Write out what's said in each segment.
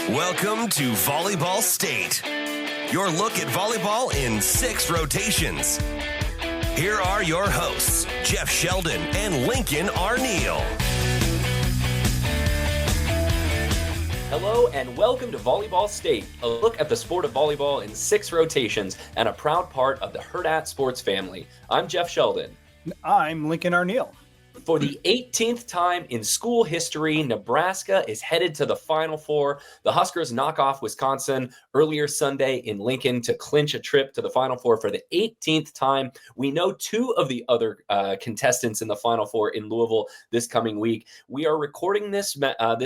Welcome to Volleyball State, your look at volleyball in 6 rotations. Here are your hosts, Jeff Sheldon and Lincoln Arneal. Hello and welcome to Volleyball State, a look at the sport of volleyball in 6 rotations and a proud part of the Hurrdat Sports family. I'm Jeff Sheldon. I'm Lincoln Arneal. For the 18th time in school history, Nebraska is headed to the Final Four. The Huskers knock off Wisconsin earlier Sunday in Lincoln to clinch a trip to the Final Four for the 18th time. We know 2 of the other contestants in the Final Four in Louisville this coming week. We are recording this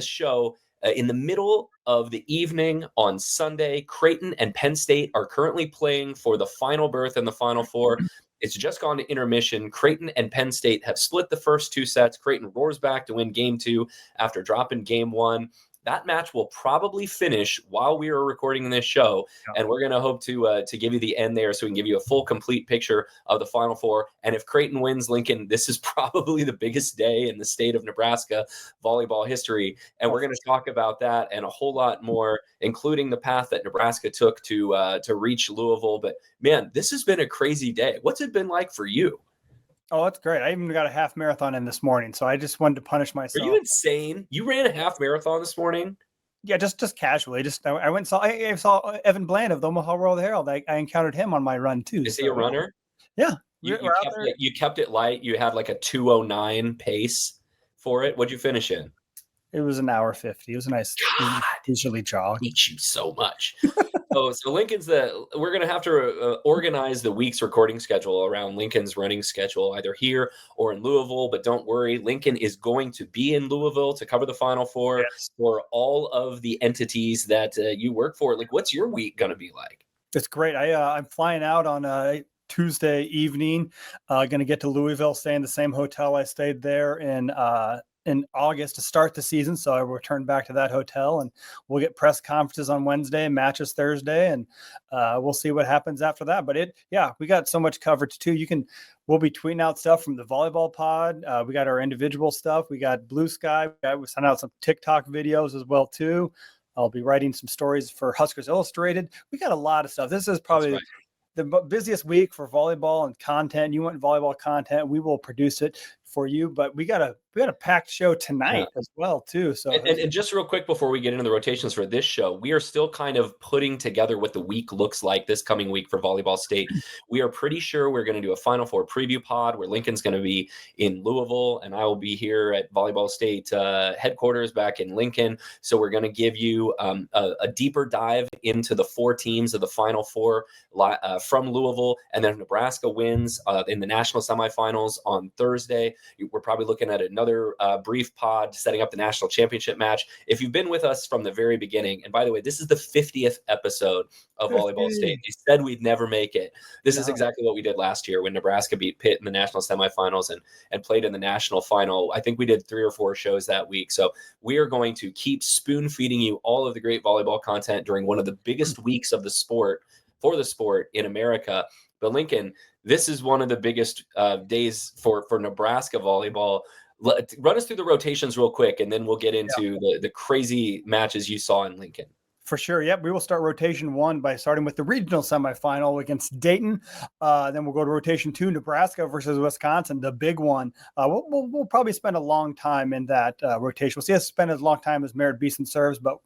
show in the middle of the evening on Sunday. Creighton and Penn State are currently playing for the final berth in the Final Four. It's just gone to intermission. Kraton and Penn State have split the first 2 sets. Kraton roars back to win game 2 after dropping game 1. That match will probably finish while we are recording this show, and we're going to hope to give you the end there so we can give you a full, complete picture of the Final Four. And if Kraton wins, Lincoln, this is probably the biggest day in the state of Nebraska volleyball history, and we're going to talk about that and a whole lot more, including the path that Nebraska took to reach Louisville. But, man, this has been a crazy day. What's it been like for you? Oh, that's great. I even got a half marathon in this morning, so I just wanted to punish myself. Are you insane? You ran a half marathon this morning? Yeah, just casually. I went and saw I saw Evan Bland of the Omaha World Herald. I encountered him on my run too. Is he a runner? Yeah. You kept it light. You had like a 2:09 pace for it. What'd you finish in? It was an hour 50. It was a nice leisurely jog. I hate you so much. So Lincoln's we're going to have to organize the week's recording schedule around Lincoln's running schedule, either here or in Louisville. But don't worry, Lincoln is going to be in Louisville to cover the Final Four for all of the entities that you work for. Like, what's your week going to be like? It's great. I'm flying out on Tuesday evening. Going to get to Louisville, stay in the same hotel I stayed there in August to start the season. So I return back to that hotel, and we'll get press conferences on Wednesday, matches Thursday, and we'll see what happens after that. But we got so much coverage too. We'll be tweeting out stuff from the volleyball pod. We got our individual stuff. We got Blue Sky. We sent out some TikTok videos as well too. I'll be writing some stories for Huskers Illustrated. We got a lot of stuff. This is probably the busiest week for volleyball and content. You want volleyball content, we will produce it for you, but we got a packed show tonight as well too. So and just real quick before we get into the rotations for this show, we are still kind of putting together what the week looks like this coming week for Volleyball State. We are pretty sure we're going to do a Final Four preview pod where Lincoln's going to be in Louisville and I will be here at Volleyball State headquarters back in Lincoln. So we're going to give you a deeper dive into the 4 teams of the Final Four from Louisville, and then if Nebraska wins in the national semifinals on Thursday, we're probably looking at another brief pod setting up the national championship match. If you've been with us from the very beginning, and by the way, this is the 50th episode of Volleyball State. They said we'd never make it. This is exactly what we did last year when Nebraska beat Pitt in the national semifinals and played in the national final. I think we did 3 or 4 shows that week. So we are going to keep spoon feeding you all of the great volleyball content during one of the biggest weeks of the sport for the sport in America. But Lincoln, this is one of the biggest days for Nebraska volleyball. Run us through the rotations real quick, and then we'll get into the crazy matches you saw in Lincoln. For sure. Yep. We will start rotation 1 by starting with the regional semifinal against Dayton. Then we'll go to rotation 2, Nebraska versus Wisconsin, the big one. We'll probably spend a long time in that rotation. We'll see us spend as long time as Merritt Beeson serves, but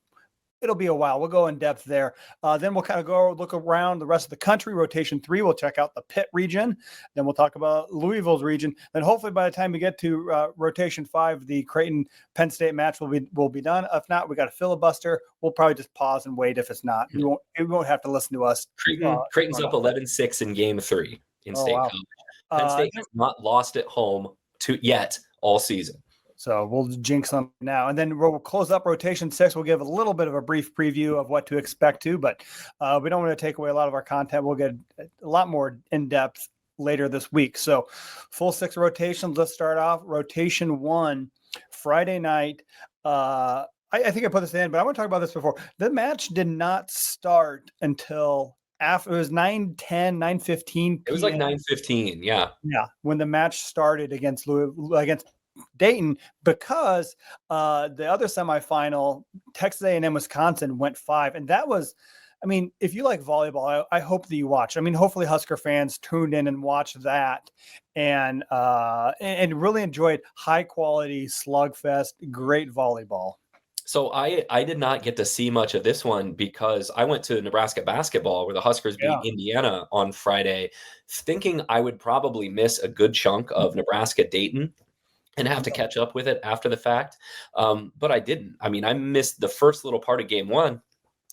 it'll be a while. We'll go in depth there. Then we'll kind of go look around the rest of the country. Rotation 3, we'll check out the Pitt region. Then we'll talk about Louisville's region. Then hopefully by the time we get to rotation 5, the Creighton-Penn State match will be done. If not, we got a filibuster. We'll probably just pause and wait if it's not. You won't have to listen to us. Creighton's up 11-6 in game 3 in state college. Penn State has not lost at home yet all season. So we'll jinx them now. And then we'll close up rotation 6. We'll give a little bit of a brief preview of what to expect to, but we don't want to take away a lot of our content. We'll get a lot more in-depth later this week. So full 6 rotations. Let's start off rotation 1, Friday night. I think I put this in, but I want to talk about this before. The match did not start until after. It was 9:10, 9:15. It was like 9:15. Yeah. Yeah. When the match started against Dayton because the other semifinal, Texas A&M Wisconsin went 5, and that was. I mean, if you like volleyball, I hope that you watch. I mean, hopefully Husker fans tuned in and watched that and really enjoyed high quality slugfest, great volleyball. So I did not get to see much of this one because I went to Nebraska basketball where the Huskers beat Yeah. Indiana on Friday, thinking I would probably miss a good chunk of Nebraska Dayton and have to catch up with it after the fact. But I didn't. I mean, I missed the first little part of game one.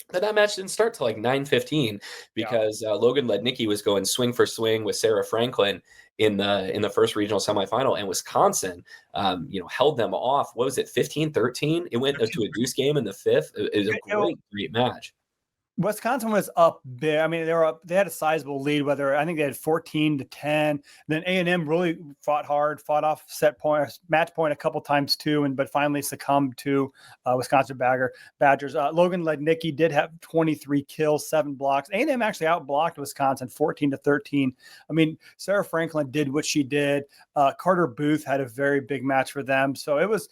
But that match didn't start till like 9:15 because Logan Lednicki was going swing for swing with Sarah Franklin in the first regional semifinal, and Wisconsin, held them off. What was it, 15-13? It went to a deuce game in the fifth. It was a great match. Wisconsin was up big. I mean, they had a sizable lead, I think they had 14-10. Then A&M really fought hard, fought off match point a couple times too, but finally succumbed to Wisconsin Badgers. Logan Lednicki did have 23 kills, 7 blocks. A&M actually outblocked Wisconsin 14-13. I mean, Sarah Franklin did what she did. Carter Booth had a very big match for them. So it was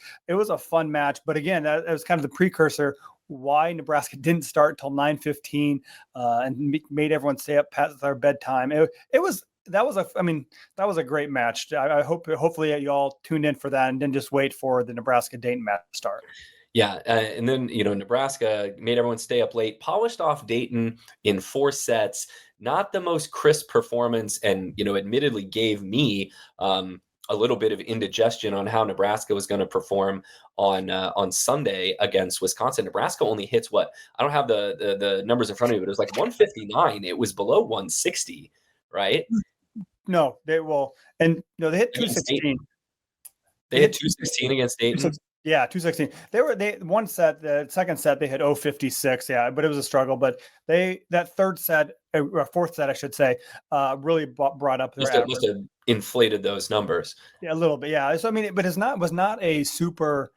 a fun match. But again, that was kind of the precursor why Nebraska didn't start till 9:15 and made everyone stay up past their bedtime. That was a great match. I hopefully you all tuned in for that and didn't just wait for the Nebraska Dayton match to start. Yeah, and then Nebraska made everyone stay up late, polished off Dayton in 4 sets. Not the most crisp performance, and admittedly gave me a little bit of indigestion on how Nebraska was going to perform on Sunday against Wisconsin. Nebraska only hits what? I don't have the numbers in front of me, but it was like 159. It was below 160, right? No, they hit 216. They hit 216 against Dayton. Yeah, 216. The second set they hit 056. Yeah, but it was a struggle. But that third set, or fourth set, I should say, really brought up their average. Must have inflated those numbers. Yeah, a little bit. Yeah. So I mean, but was not a super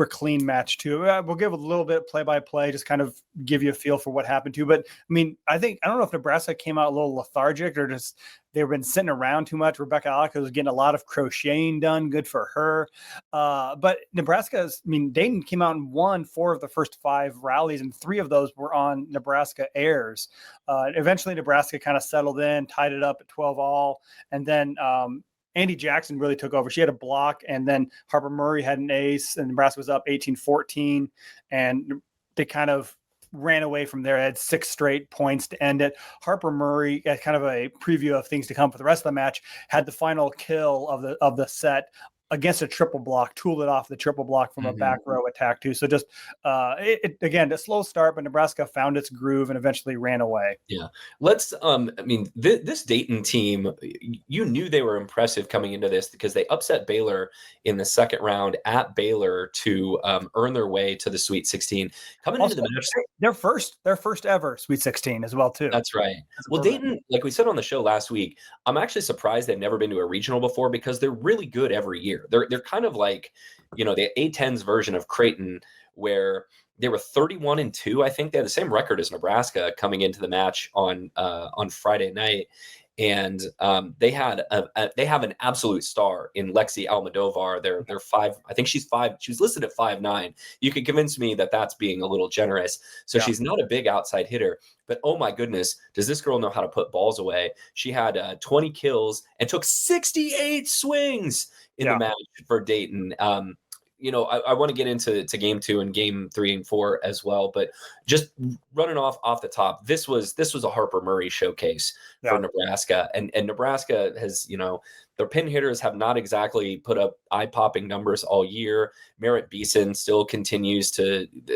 clean match too. We'll give a little bit play by play, just kind of give you a feel for what happened to. But I mean, I don't know if Nebraska came out a little lethargic or just they've been sitting around too much. Rebecca Alaka was getting a lot of crocheting done. Good for her. But Dayton came out and won 4 of the first 5 rallies, and 3 of those were on Nebraska airs. Eventually, Nebraska kind of settled in, tied it up at 12-all, and then Andy Jackson really took over. She had a block, and then Harper Murray had an ace, and Nebraska was up 18-14, and they kind of ran away from there. They had 6 straight points to end it. Harper Murray, as kind of a preview of things to come for the rest of the match, had the final kill of the set against a triple block, tooled it off the triple block from a back row attack too. So just again, a slow start, but Nebraska found its groove and eventually ran away. Yeah. Let's this Dayton team, you knew they were impressive coming into this because they upset Baylor in the second round at Baylor to earn their way to the Sweet 16. Coming into the match, their first ever Sweet 16 as well too. That's right. Well, Dayton, like we said on the show last week, I'm actually surprised they've never been to a regional before because they're really good every year. They're kind of like, the A-10's version of Kraton, where they were 31-2. I think they had the same record as Nebraska coming into the match on Friday night, and they have an absolute star in Lexi Almodovar. They're 5. I think she's 5. She was listed at 5'9". You could convince me that that's being a little generous. So she's not a big outside hitter, but oh my goodness, does this girl know how to put balls away? She had 20 kills and took 68 swings in the match for Dayton. I want to get into game 2 and game 3 and 4 as well, but just running off the top, this was a Harper Murray showcase for Nebraska, and Nebraska has, their pin hitters have not exactly put up eye-popping numbers all year. Merritt Beeson still continues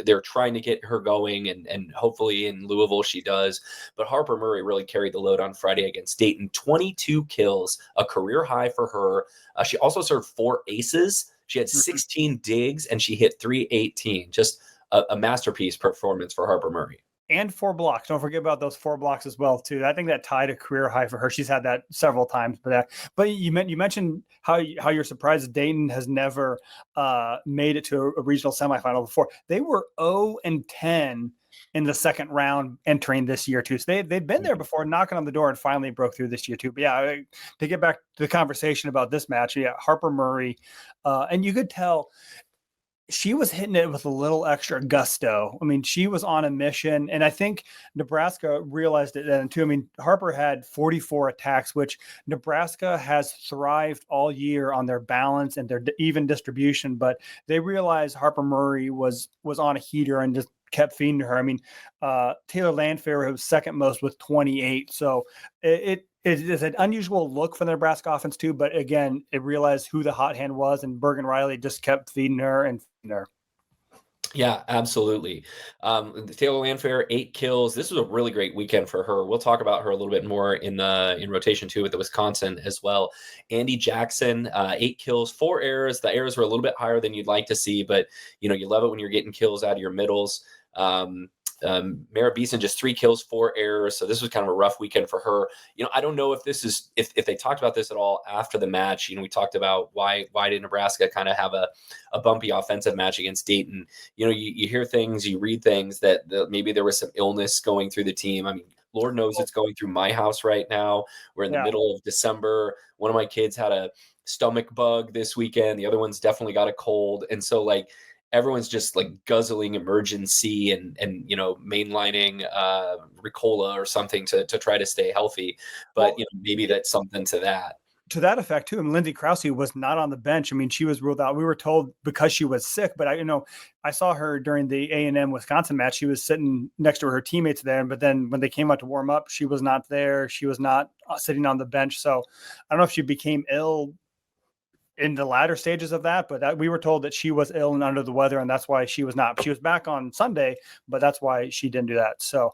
they're trying to get her going, and hopefully in Louisville she does, but Harper Murray really carried the load on Friday against Dayton. 22 kills, a career high for her. She also served 4 aces. She had 16 digs and she hit 318. Just a masterpiece performance for Harper Murray. and 4 blocks. Don't forget about those 4 blocks as well too. I think that tied a career high for her. She's had that several times. But you mentioned how you're surprised Dayton has never made it to a regional semifinal before. They were 0-10 in the second round entering this year too. So they'd been there before, knocking on the door, and finally broke through this year too. But yeah, to get back to the conversation about this match, yeah, Harper Murray, and you could tell she was hitting it with a little extra gusto. I mean, she was on a mission, and I think Nebraska realized it then too. I mean, Harper had 44 attacks, which Nebraska has thrived all year on their balance and their even distribution, but they realized Harper Murray was on a heater and just kept feeding her. I mean, Taylor Landfair was second most with 28. So it is an unusual look for the Nebraska offense too. But again, it realized who the hot hand was, and Bergen Riley just kept feeding her and feeding her. Yeah, absolutely. Taylor Landfair, 8 kills. This was a really great weekend for her. We'll talk about her a little bit more in rotation too with the Wisconsin as well. Andy Jackson, 8 kills, 4 errors. The errors were a little bit higher than you'd like to see, but you love it when you're getting kills out of your middles. Mara Beeson, just 3 kills, 4 errors. So this was kind of a rough weekend for her. I don't know if this is, if they talked about this at all after the match. We talked about why did Nebraska kind of have a bumpy offensive match against Dayton. You hear things, you read things that maybe there was some illness going through the team. I mean, Lord knows it's going through my house right now. We're in the middle of December. One of my kids had a stomach bug this weekend. The other one's definitely got a cold. And so everyone's just guzzling emergency and mainlining Ricola or something to try to stay healthy. But maybe that's something to that. To that effect too. And Lindsey Krause was not on the bench. I mean, she was ruled out. We were told because she was sick, but I saw her during the A&M Wisconsin match. She was sitting next to her teammates there, but then when they came out to warm up, she was not there. She was not sitting on the bench. So I don't know if she became ill in the latter stages of that, but we were told that she was ill and under the weather, and that's why she was not. She was back on Sunday, but that's why she didn't do that. So,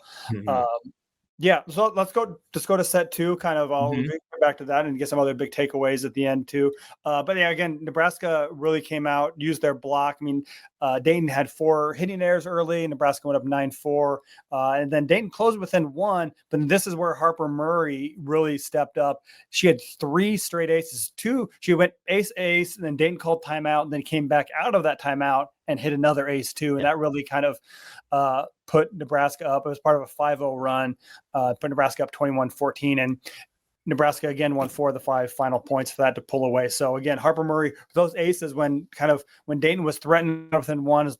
yeah. So let's go to set 2. Kind of, I'll get back to that and get some other big takeaways at the end too. But yeah, again, Nebraska really came out, used their block. I mean, Dayton had 4 hitting errors early. Nebraska went up 9-4, and then Dayton closed within 1. But this is where Harper Murray really stepped up. She had 3 straight aces. 2, she went ace, and then Dayton called timeout, and then came back out of that timeout and hit another ace too. And that really kind of put Nebraska up. It was part of a 5-0 run, put Nebraska up 21-14, and Nebraska again won 4 of the 5 final points for that to pull away. So again, Harper Murray, those aces when Dayton was threatened within 1,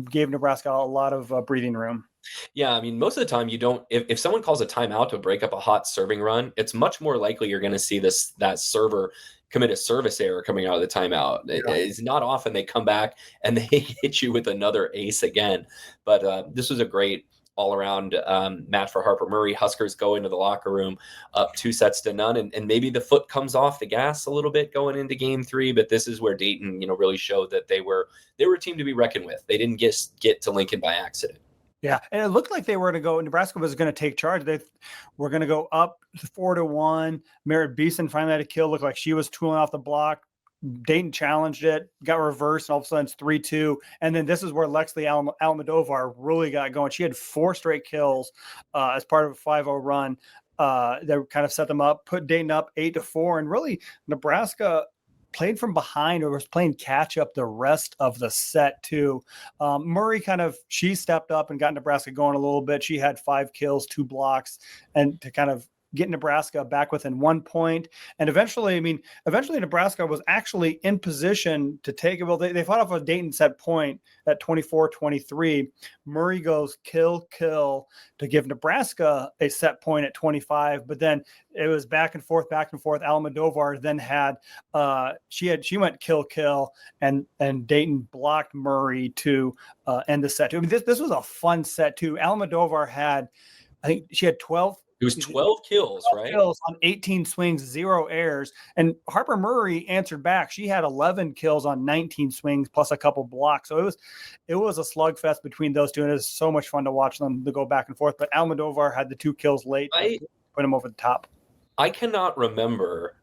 gave Nebraska a lot of breathing room. Yeah, I mean, most of the time you don't. If someone calls a timeout to break up a hot serving run, it's much more likely you're going to see that server commit a service error coming out of the timeout. It's not often they come back and they hit you with another ace again. But this was a great all-around match for Harper Murray. Huskers go into the locker room up 2-0, and maybe the foot comes off the gas a little bit going into game 3. But this is where Dayton, really showed that they were a team to be reckoned with. They didn't get to Lincoln by accident. Yeah, and it looked like they were to go. Nebraska was going to take charge. They were going to go up 4-1. Merritt Beeson finally had a kill. Looked like she was tooling off the block. Dayton challenged it, got reversed, and all of a sudden it's 3-2. And then this is where Lexley Almodovar really got going. She had 4 straight kills as part of a 5-0 run that kind of set them up, put Dayton up 8-4. And really, Nebraska played from behind or was playing catch up the rest of the set too. Murray she stepped up and got Nebraska going a little bit. She had 5 kills, 2 blocks, and to kind of get Nebraska back within 1 point. And eventually Nebraska was actually in position to take it. Well, they fought off a Dayton set point at 24-23. Murray goes kill to give Nebraska a set point at 25. But then it was back and forth. Almodovar then had she went kill, and Dayton blocked Murray to end the set. I mean, this was a fun set too. Almodovar had, I think she had 12. It was 12 kills, right? Kills on 18 swings, 0 errors. And Harper Murray answered back. She had 11 kills on 19 swings plus a couple blocks. So it was a slugfest between those two, and it was so much fun to watch them to go back and forth. But Almodovar had the 2 kills late, put him over the top. I cannot remember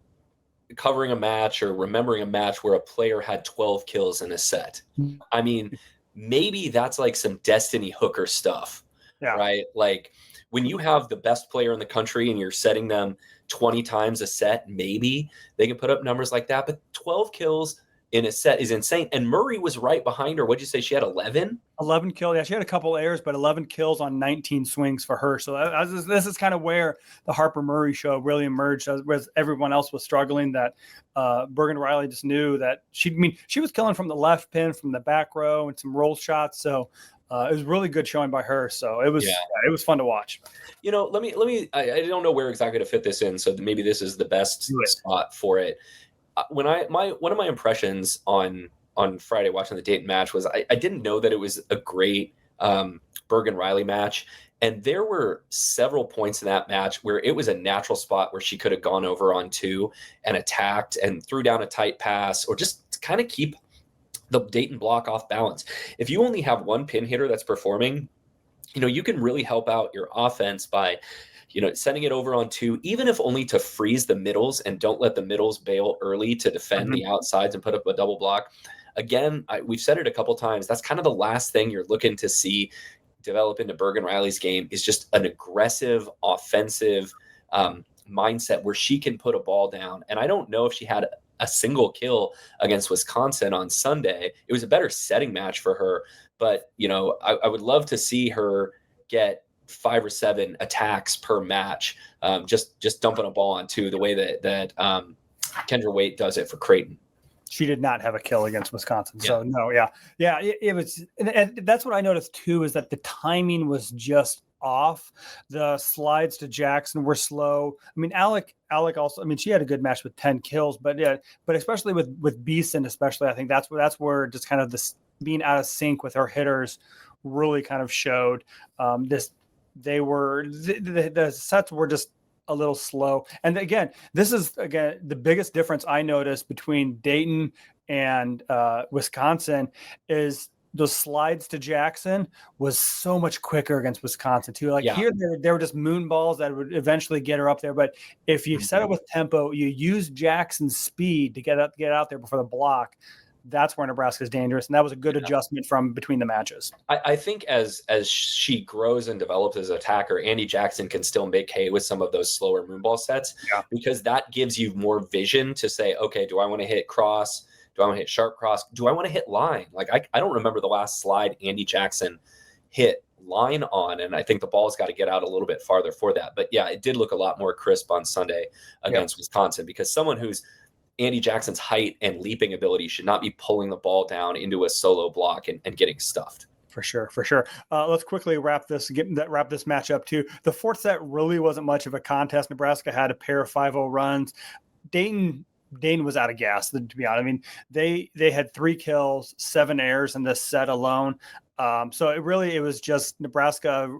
covering a match or remembering a match where a player had 12 kills in a set. I mean, maybe that's like some Destiny Hooker stuff, right? Like when you have the best player in the country and you're setting them 20 times a set, maybe they can put up numbers like that. But 12 kills in a set is insane. And Murray was right behind her. What'd you say? She had 11? 11 kills. Yeah, she had a couple errors, but 11 kills on 19 swings for her. So this is kind of where the Harper Murray show really emerged, as everyone else was struggling. That Bergen Riley just knew that she was killing from the left pin, from the back row, and some roll shots. So it was really good showing by her. So it was fun to watch. Let me. I don't know where exactly to fit this in. So maybe this is the best spot for it. One of my impressions on Friday watching the Dayton match was I didn't know that it was a great Bergen Riley match. And there were several points in that match where it was a natural spot where she could have gone over on 2 and attacked and threw down a tight pass, or just to kind of keep the Dayton block off balance. If you only have one pin hitter that's performing, you can really help out your offense by sending it over on 2, even if only to freeze the middles and don't let the middles bail early to defend the outsides and put up a double block. Again, we've said it a couple times. That's kind of the last thing you're looking to see develop into Bergen Riley's game, is just an aggressive, offensive mindset where she can put a ball down. And I don't know if she had a single kill against Wisconsin on Sunday. It was a better setting match for her. But, I would love to see her get 5 or 7 attacks per match, just dumping a ball on 2, the way that Kendra Waite does it for Kraton. She did not have a kill against Wisconsin. So no, it was, and that's what I noticed too, is that the timing was just off. The slides to Jackson were slow. I mean, Alec also, she had a good match with 10 kills, but especially with Beeson, especially, I think that's where just kind of this being out of sync with her hitters really kind of showed. The sets were just a little slow. And again, this is the biggest difference I noticed between Dayton and Wisconsin is those slides to Jackson was so much quicker against Wisconsin too. Here, they were just moon balls that would eventually get her up there. But if you set it with tempo, you use Jackson's speed to get out there before the block. That's where Nebraska is dangerous, and that was a good adjustment from between the matches. I think as she grows and develops as an attacker, Andy Jackson can still make hay with some of those slower moonball sets, because that gives you more vision to say, okay, do I want to hit cross? Do I want to hit sharp cross? Do I want to hit line? Like I don't remember the last slide Andy Jackson hit line on, and I think the ball's got to get out a little bit farther for that. But yeah, it did look a lot more crisp on Sunday against Wisconsin, because someone who's Andy Jackson's height and leaping ability should not be pulling the ball down into a solo block and getting stuffed. For sure. Let's quickly wrap this match up too. The fourth set really wasn't much of a contest. Nebraska had a pair of 5-0 runs. Dayton was out of gas, to be honest. They had 3 kills, 7 errors in this set alone. So it was just Nebraska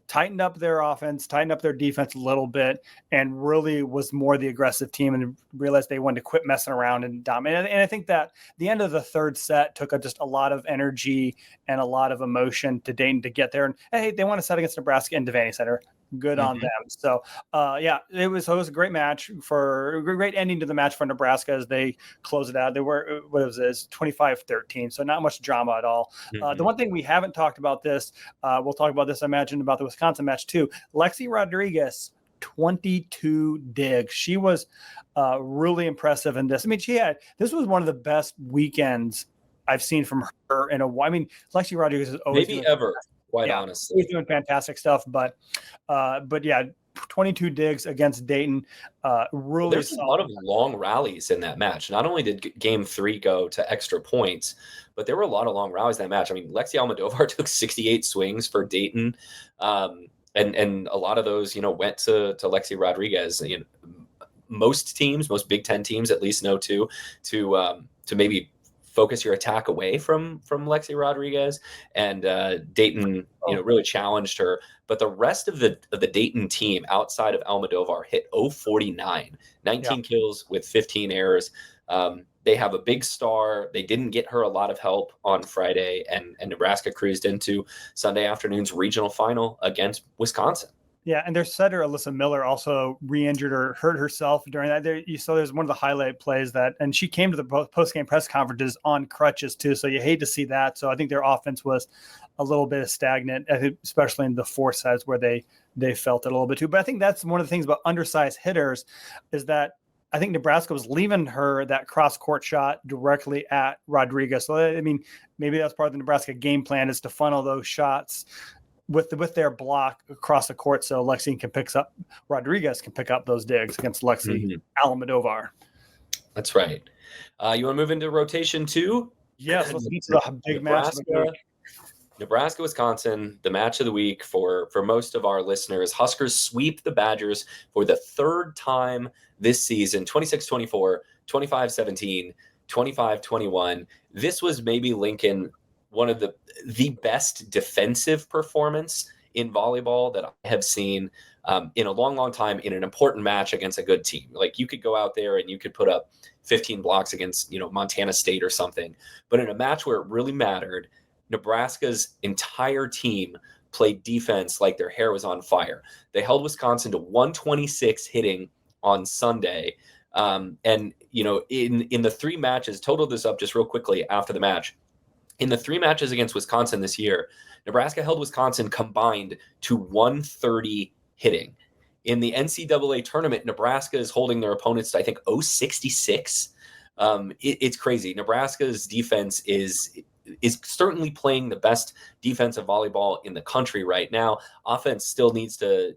tightened up their offense, tightened up their defense a little bit, and really was more the aggressive team, and realized they wanted to quit messing around and dominate. And I think that the end of the third set took just a lot of energy and a lot of emotion to Dayton to get there. And hey, they won a set against Nebraska in Devaney Center. Good on them. So, it was a great match, for a great ending to the match for Nebraska as they close it out. They were, 25-13. So not much drama at all. The one thing we haven't talked about we'll talk about this, I imagine, about the Wisconsin match too. Lexi Rodriguez, 22 digs. She was really impressive in this. This was one of the best weekends I've seen from her in a while. Lexi Rodriguez is always maybe ever. Quite honestly, he's doing fantastic stuff, but 22 digs against Dayton. Really, there's a lot of long rallies in that match. Not only did Game 3 go to extra points, but there were a lot of long rallies in that match. Lexi Almodovar took 68 swings for Dayton, and a lot of those, went to Lexi Rodriguez. Most Big Ten teams at least know to maybe focus your attack away from Lexi Rodriguez, and Dayton, really challenged her. But the rest of the Dayton team outside of Almodovar hit 049, 19 kills with 15 errors. They have a big star. They didn't get her a lot of help on Friday, and Nebraska cruised into Sunday afternoon's regional final against Wisconsin. Yeah, and their setter Alyssa Miller also re-injured or hurt herself during that. There's one of the highlight plays and she came to the post-game press conferences on crutches too. So you hate to see that. So I think their offense was a little bit stagnant, especially in the fourth sets where they felt it a little bit too. But I think that's one of the things about undersized hitters is that I think Nebraska was leaving her that cross-court shot directly at Rodriguez. So I mean, maybe that's part of the Nebraska game plan is to funnel those shots with their block across the court, so Rodriguez can pick up those digs against Lexi Almodovar. That's right. You want to move into rotation 2? Yes, let's get to the big match of the week. Nebraska, Wisconsin, the match of the week for most of our listeners. Huskers sweep the Badgers for the third time this season, 26-24, 25-17, 25-21. This was maybe, Lincoln, one of the best defensive performance in volleyball that I have seen in a long, long time in an important match against a good team. Like, you could go out there and you could put up 15 blocks against, Montana State or something. But in a match where it really mattered, Nebraska's entire team played defense like their hair was on fire. They held Wisconsin to 126 hitting on Sunday. And, in the 3 matches, total this up just real quickly after the match. In the 3 matches against Wisconsin this year, Nebraska held Wisconsin combined to 130 hitting. In the NCAA tournament, Nebraska is holding their opponents to, I think, 066. It's crazy. Nebraska's defense is certainly playing the best defensive volleyball in the country right now. Offense still needs to,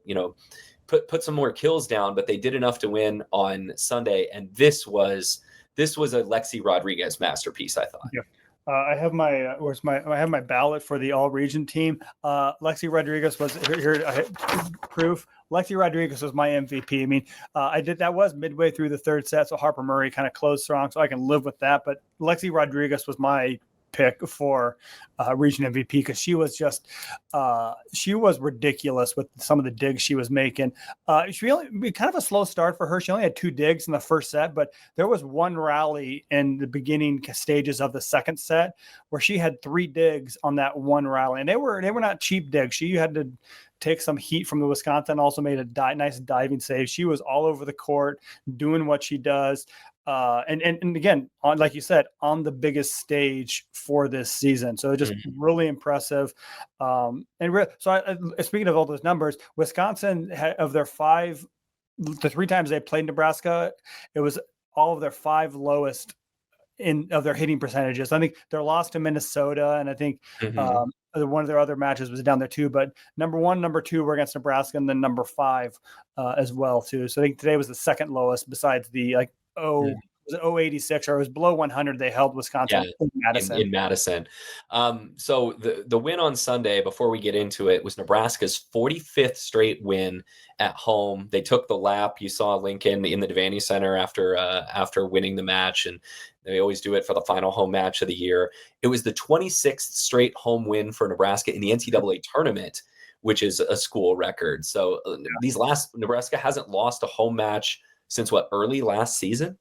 put some more kills down, but they did enough to win on Sunday. And this was a Lexi Rodriguez masterpiece, I thought. Yeah. I have my ballot for the all-region team. Lexi Rodriguez was here. I have proof. Lexi Rodriguez was my MVP. I mean, that was midway through the third set, so Harper Murray kind of closed strong, so I can live with that. But Lexi Rodriguez was my pick for region MVP because she was ridiculous with some of the digs she was making. She only kind of a slow start for her. She only had 2 digs in the first set, but there was one rally in the beginning stages of the second set where she had 3 digs on that one rally, and they were not cheap digs. She had to take some heat from the Wisconsin, also made a nice diving save. She was all over the court doing what she does. And again, like you said, on the biggest stage for this season. So just really impressive. Speaking of all those numbers, Wisconsin of their 5, the 3 times they played Nebraska, it was all of their 5 lowest of their hitting percentages. I think their loss to Minnesota, and I think one of their other matches was down there too. But number 1, number 2 were against Nebraska, and then number 5 as well too. So I think today was the second lowest, besides the was it 086 or it was below 100. They held Wisconsin in Madison. So the win on Sunday, before we get into it, was Nebraska's 45th straight win at home. They took the lap. You saw Lincoln in the Devaney Center after winning the match, and they always do it for the final home match of the year. It was the 26th straight home win for Nebraska in the NCAA tournament, which is a school record. So Nebraska hasn't lost a home match since early last season?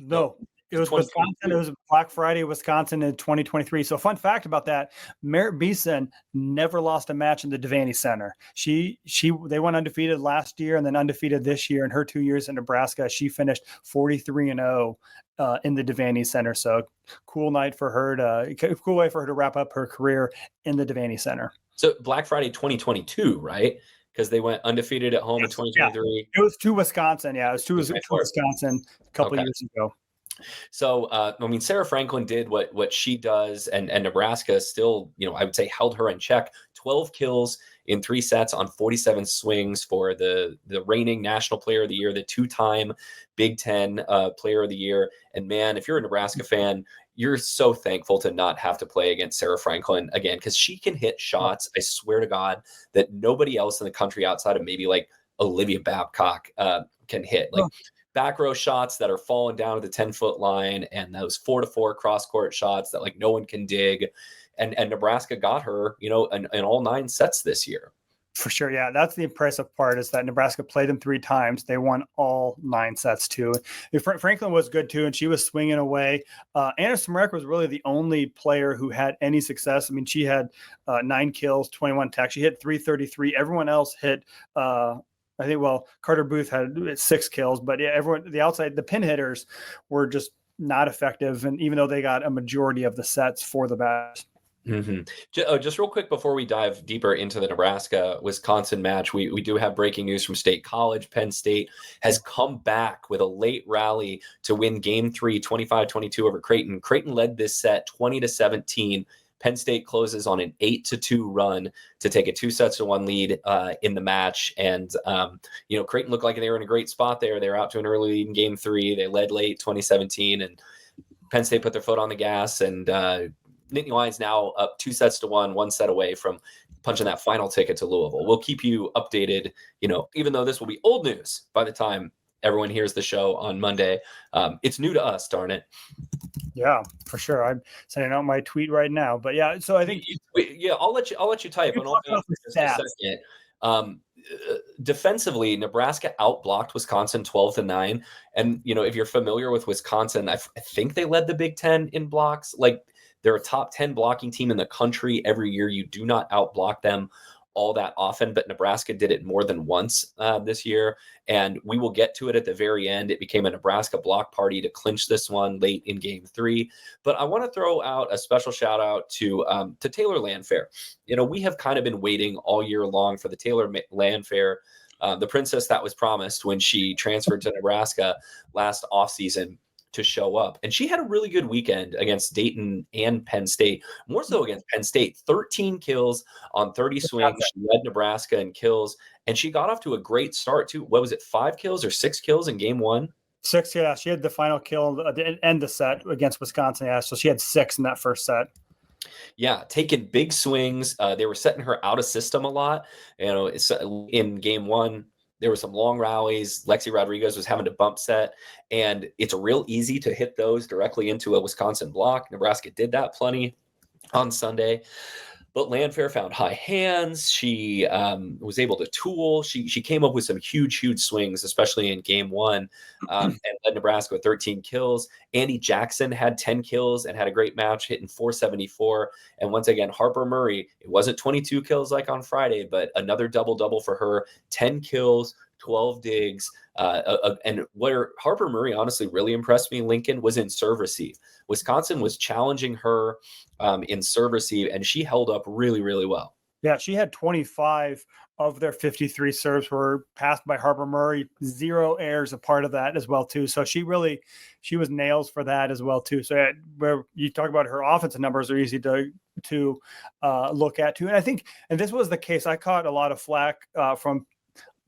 No, it was Wisconsin. It was Black Friday, Wisconsin in 2023. So fun fact about that, Merritt Beeson never lost a match in the Devaney Center. They went undefeated last year and then undefeated this year. In her 2 years in Nebraska, she finished 43-0 in the Devaney Center. So cool way for her to wrap up her career in the Devaney Center. So Black Friday 2022, right? Because they went undefeated at home in 2023. Yeah. It was to Wisconsin. Yeah, it was to Wisconsin a couple years ago. So, Sarah Franklin did what she does, and Nebraska still, I would say held her in check. 12 kills in 3 sets on 47 swings for the reigning National Player of the Year, the 2-time Big Ten Player of the Year. And man, if you're a Nebraska fan, you're so thankful to not have to play against Sarah Franklin again, because she can hit shots, I swear to God, that nobody else in the country outside of maybe like Olivia Babcock can hit. Like back row shots that are falling down to the 10-foot line, and those 4-to-4 cross-court shots that like no one can dig. And Nebraska got her, in all 9 sets this year. For sure. Yeah. That's the impressive part is that Nebraska played them 3 times. They won all 9 sets too. Franklin was good too. And she was swinging away. Anna Smarek was really the only player who had any success. I mean, she had 9 kills, 21 attacks. She hit 333. Everyone else hit, I think, Carter Booth had 6 kills, but yeah, the pin hitters were just not effective. And even though they got a majority of the sets for the bats. Mm-hmm. Just real quick before we dive deeper into the Nebraska-Wisconsin match, we do have breaking news from State College. Penn State has come back with a late rally to win Game 3, 25-22 over Kraton. Kraton led this set 20-17. Penn State closes on an 8-2 run to take a 2-1 lead in the match. And, Kraton looked like they were in a great spot there. They were out to an early lead in Game 3. They led late 2017, and Penn State put their foot on the gas, and Nittany Lions now up 2-1, 1 set away from punching that final ticket to Louisville. We'll keep you updated, even though this will be old news by the time everyone hears the show on Monday. It's new to us, darn it. Yeah, for sure. I'm sending out my tweet right now. But yeah, so I think I'll let you type. Defensively, Nebraska outblocked Wisconsin 12-9. And if you're familiar with Wisconsin, I think they led the Big Ten in blocks. Like, they're a top 10 blocking team in the country every year. You do not outblock them all that often, but Nebraska did it more than once this year. And we will get to it at the very end. It became a Nebraska block party to clinch this one late in Game 3. But I want to throw out a special shout out to Taylor Landfair. We have kind of been waiting all year long for the Taylor Landfair, the princess that was promised when she transferred to Nebraska last offseason, to show up. And she had a really good weekend against Dayton and Penn State, more so against Penn State. 13 kills on 30 swings. She led Nebraska in kills, and she got off to a great start too. What was it, 5 kills or 6 kills in Game 1? 6, yeah. She had the final kill at the end of the set against Wisconsin, yeah. So she had 6 in that first set. Yeah, taking big swings. They were setting her out of system a lot. In Game 1, there were some long rallies. Lexi Rodriguez was having to bump set, and it's real easy to hit those directly into a Wisconsin block. Nebraska did that plenty on Sunday. But Landfair found high hands. She was able to tool. She came up with some huge swings, especially in Game 1, and led Nebraska with 13 kills. Andy Jackson had 10 kills and had a great match, hitting 474. And once again, Harper Murray, it wasn't 22 kills like on Friday, but another double-double for her, 10 kills, 12 digs. And where Harper Murray honestly really impressed me, Lincoln, was in serve receive. Wisconsin was challenging her in serve receive, and she held up really, really well. Yeah, she had 25 of their 53 serves were passed by Harper Murray. 0 errors a part of that as well too. So she was nails for that as well too. So where you talk about her offensive numbers are easy to look at too. And I think, and this was the case, I caught a lot of flack from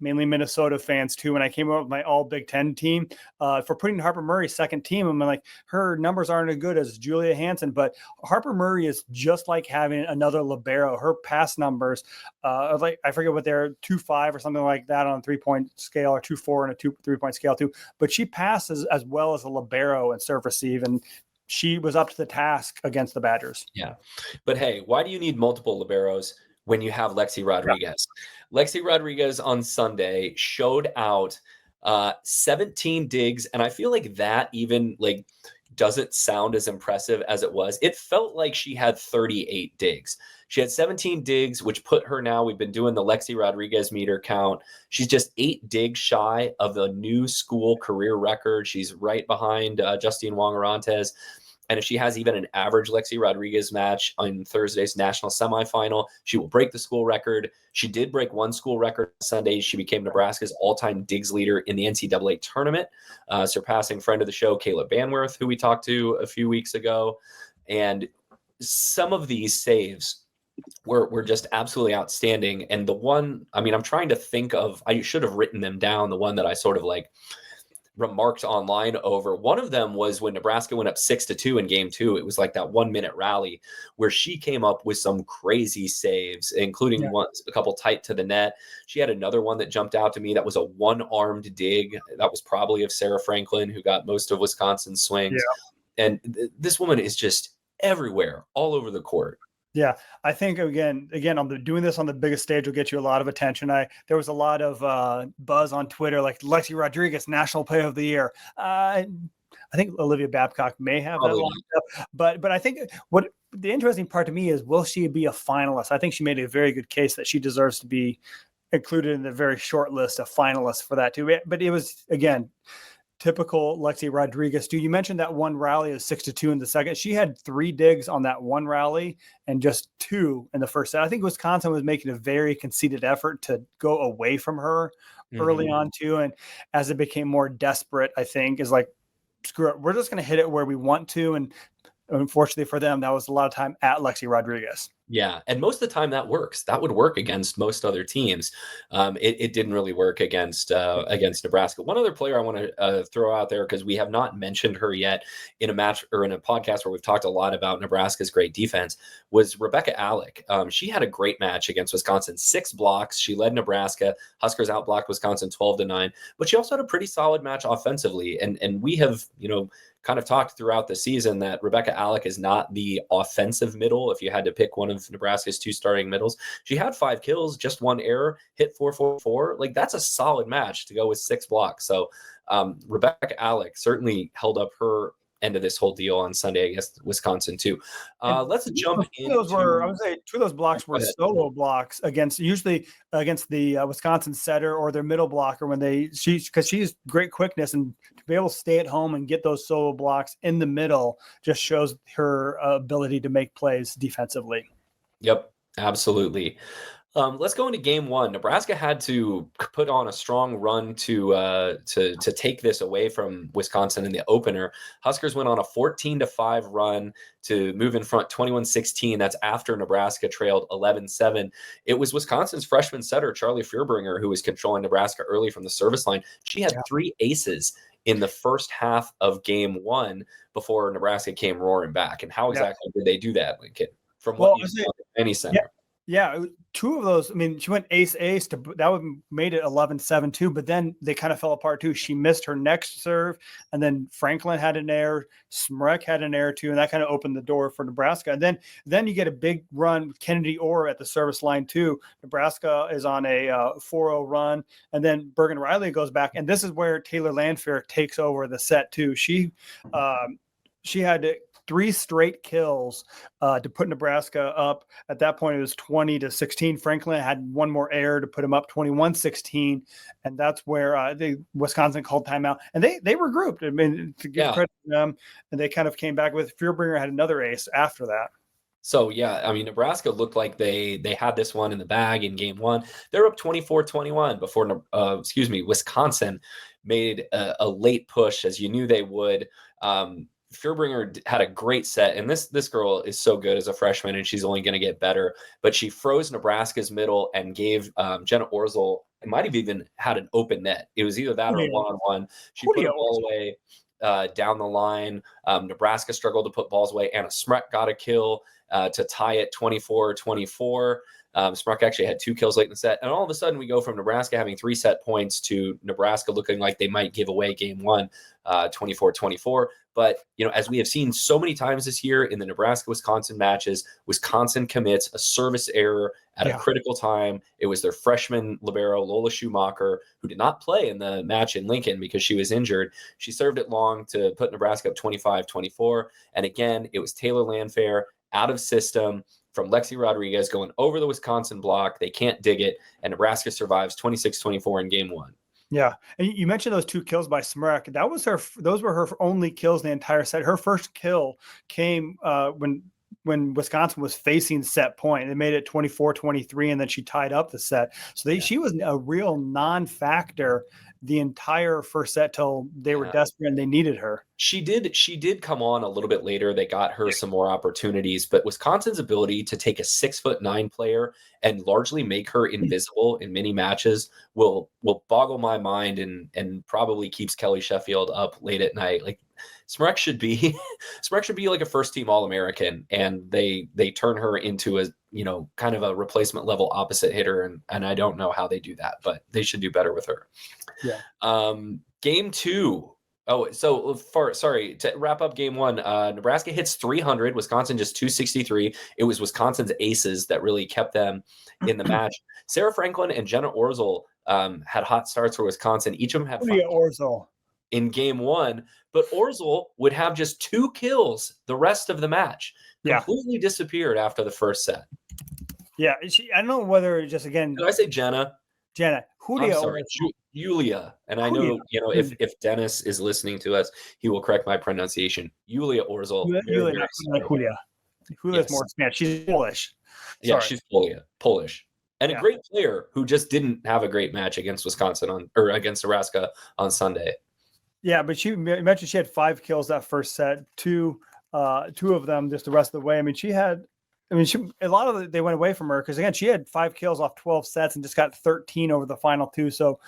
mainly Minnesota fans too. When I came up with my all Big Ten team for putting Harper Murray's second team, I'm like, her numbers aren't as good as Julia Hansen, but Harper Murray is just like having another libero. Her pass numbers, like I forget what they're 2.5 or something like that on a 3-point scale, or 2.4 on a 3-point scale too. But she passes as well as a libero and serve receive, and she was up to the task against the Badgers. Yeah, but hey, why do you need multiple liberos when you have Lexi Rodriguez? Yeah. Lexi Rodriguez on Sunday showed out 17 digs, and I feel like that even doesn't sound as impressive as it was. It felt like she had 38 digs. She had 17 digs, which put her now, we've been doing the Lexi Rodriguez meter count. She's just 8 digs shy of the new school career record. She's right behind Justine Wong-Arantes. And if she has even an average Lexi Rodriguez match on Thursday's national semifinal, she will break the school record. She did break one school record on Sunday. She became Nebraska's all-time digs leader in the NCAA tournament, surpassing friend of the show, Caleb Banworth, who we talked to a few weeks ago. And some of these saves were just absolutely outstanding. And the one, I'm trying to think of, I should have written them down, the one that I sort of remarked online over. One of them was when Nebraska went up 6-2 in Game 2. It was like that 1-minute rally where she came up with some crazy saves, including a couple tight to the net. She had another one that jumped out to me that was a one-armed dig. That was probably of Sarah Franklin, who got most of Wisconsin's swings. Yeah. And this woman is just everywhere, all over the court. Yeah, I think again, doing this on the biggest stage will get you a lot of attention. There was a lot of buzz on Twitter, like Lexi Rodriguez, National Player of the Year. I think Olivia Babcock may have Probably that lined up, but I think what the interesting part to me is, will she be a finalist? I think she made a very good case that she deserves to be included in the very short list of finalists for that too. But it was, again, typical Lexi Rodriguez. You mentioned that one rally is 6-2 in the second. She had 3 digs on that one rally and just 2 in the first set. I think Wisconsin was making a very conceited effort to go away from her early on too. And as it became more desperate, I think is like, screw it, we're just going to hit it where we want to. And unfortunately for them, that was a lot of time at Lexi Rodriguez. Yeah, and most of the time that works. That would work against most other teams. It didn't really work against Nebraska. One other player I want to throw out there, because we have not mentioned her yet in a match or in a podcast where we've talked a lot about Nebraska's great defense, was Rebecca Alec. She had a great match against Wisconsin. 6 blocks. She led Nebraska. Huskers outblocked Wisconsin 12-9. But she also had a pretty solid match offensively. And we have, kind of talked throughout the season that Rebecca Alec is not the offensive middle. If you had to pick one of Nebraska's 2 starting middles, she had 5 kills, just 1 error, hit 444. Like, that's a solid match to go with 6 blocks. So Rebecca Alec certainly held up her end of this whole deal on Sunday against Wisconsin too. Let's jump into. I would say 2 of those blocks were solo blocks usually against the Wisconsin setter or their middle blocker because she's great quickness, and to be able to stay at home and get those solo blocks in the middle just shows her ability to make plays defensively. Yep, absolutely. Let's go into game 1. Nebraska had to put on a strong run to take this away from Wisconsin in the opener. Huskers went on a 14-5 run to move in front 21-16. That's after Nebraska trailed 11-7. It was Wisconsin's freshman setter, Charlie Fierbringer, who was controlling Nebraska early from the service line. She had 3 aces in the first half of game 1 before Nebraska came roaring back. And how exactly did they do that, Lincoln? From what you saw, any center? Yeah, 2 of those. I mean, she went ace to that would made it 11-7 too. But then they kind of fell apart too. She missed her next serve, and then Franklin had an error. Smrek had an error too, and that kind of opened the door for Nebraska. And then you get a big run with Kennedy Orr at the service line too. Nebraska is on a 4-0 run, and then Bergen Riley goes back, and this is where Taylor Landfair takes over the set too. She had 3 straight kills to put Nebraska up. At that point, it was 20-16. Franklin had 1 more error to put him up 21-16, and that's where Wisconsin called timeout. And they regrouped. I mean, to give credit to them, and they kind of came back with Fierbringer had another ace after that. So, I mean, Nebraska looked like they had this one in the bag in game 1. They're up 24-21 before, Wisconsin made a late push, as you knew they would. Fierbringer had a great set, and this girl is so good as a freshman, and she's only going to get better. But she froze Nebraska's middle and gave Jenna Orzel, it might have even had an open net. It was either that or one-on-one. She put a ball away down the line. Nebraska struggled to put balls away. Anna Smrek got a kill to tie it 24-24. Smrek actually had 2 kills late in the set. And all of a sudden, we go from Nebraska having 3 set points to Nebraska looking like they might give away game 1, 24-24. But, as we have seen so many times this year in the Nebraska-Wisconsin matches, Wisconsin commits a service error at a critical time. It was their freshman libero, Lola Schumacher, who did not play in the match in Lincoln because she was injured. She served it long to put Nebraska up 25-24. And again, it was Taylor Landfair out of system from Lexi Rodriguez going over the Wisconsin block. They can't dig it, and Nebraska survives 26-24 in game 1. Yeah, and you mentioned those 2 kills by Smrek. Those were her only kills in the entire set. Her first kill came when Wisconsin was facing set point. They made it 24-23, and then she tied up the set. So she was a real non-factor the entire first set till they were desperate and they needed her. She did come on a little bit later. They got her some more opportunities, but Wisconsin's ability to take a 6'9" player and largely make her invisible in many matches will boggle my mind and probably keeps Kelly Sheffield up late at night. Like, Smrek should be like a first team All-American, and they turn her into a kind of a replacement level opposite hitter, and I don't know how they do that, but they should do better with her. Yeah. Game 2, Oh, so sorry, to wrap up game one, Nebraska hits 300, Wisconsin just 263. It was Wisconsin's aces that really kept them in the match. Sarah Franklin and Jenna Orzel had hot starts for Wisconsin. Each of them had 5 Orzel in game one, but Orzel would have just 2 kills the rest of the match. Completely disappeared after the first set. Yeah, I don't know whether just again. Did I say Jenna? Jenna. I'm sorry, Julia. And I know, if Dennis is listening to us, he will correct my pronunciation. Julia Orzel. Julia is more Spanish. She's Polish. Yeah, she's Polish. And a great player who just didn't have a great match against Wisconsin against Nebraska on Sunday. Yeah, but you mentioned she had 5 kills that first set, two of them just the rest of the way. I mean, a lot of they went away from her because, again, she had 5 kills off 12 sets and just got 13 over the final 2. So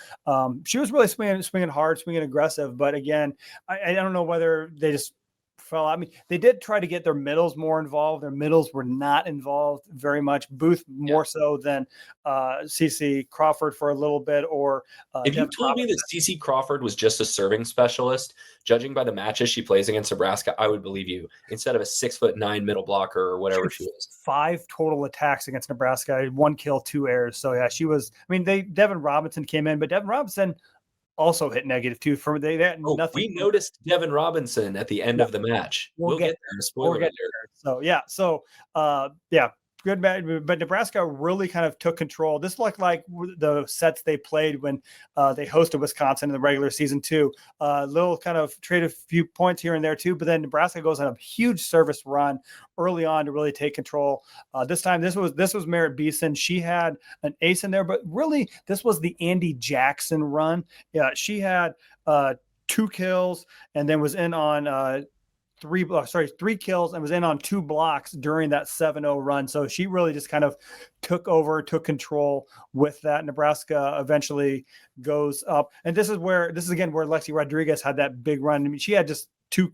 she was really swinging hard, swinging aggressive. But again, I don't know whether they just fell out. I mean, they did try to get their middles more involved. Their middles were not involved very much. Booth more so than CC Crawford for a little bit. Or if you told me that CC Crawford was just a serving specialist, judging by the matches she plays against Nebraska, I would believe you. Instead of a 6'9" middle blocker or whatever she was. 5 total attacks against Nebraska, 1 kill, 2 errors. So yeah, she was. I mean, Devin Robinson came in, but Devin Robinson also hit negative too. They had nothing. We noticed Devin Robinson at the end of the match. We'll get there. Spoiler alert. So good match. But Nebraska really kind of took control. This looked like the sets they played when they hosted Wisconsin in the regular season too. Little kind of trade a few points here and there too. But then Nebraska goes on a huge service run early on to really take control. This time, this was Merritt Beeson. She had an ace in there, but really this was the Andy Jackson run. Yeah, she had 2 kills and then was in on 3 kills and was in on 2 blocks during that 7-0 run. So she really just kind of took control with that. Nebraska eventually goes up. And this is again where Lexi Rodriguez had that big run. I mean, she had just 2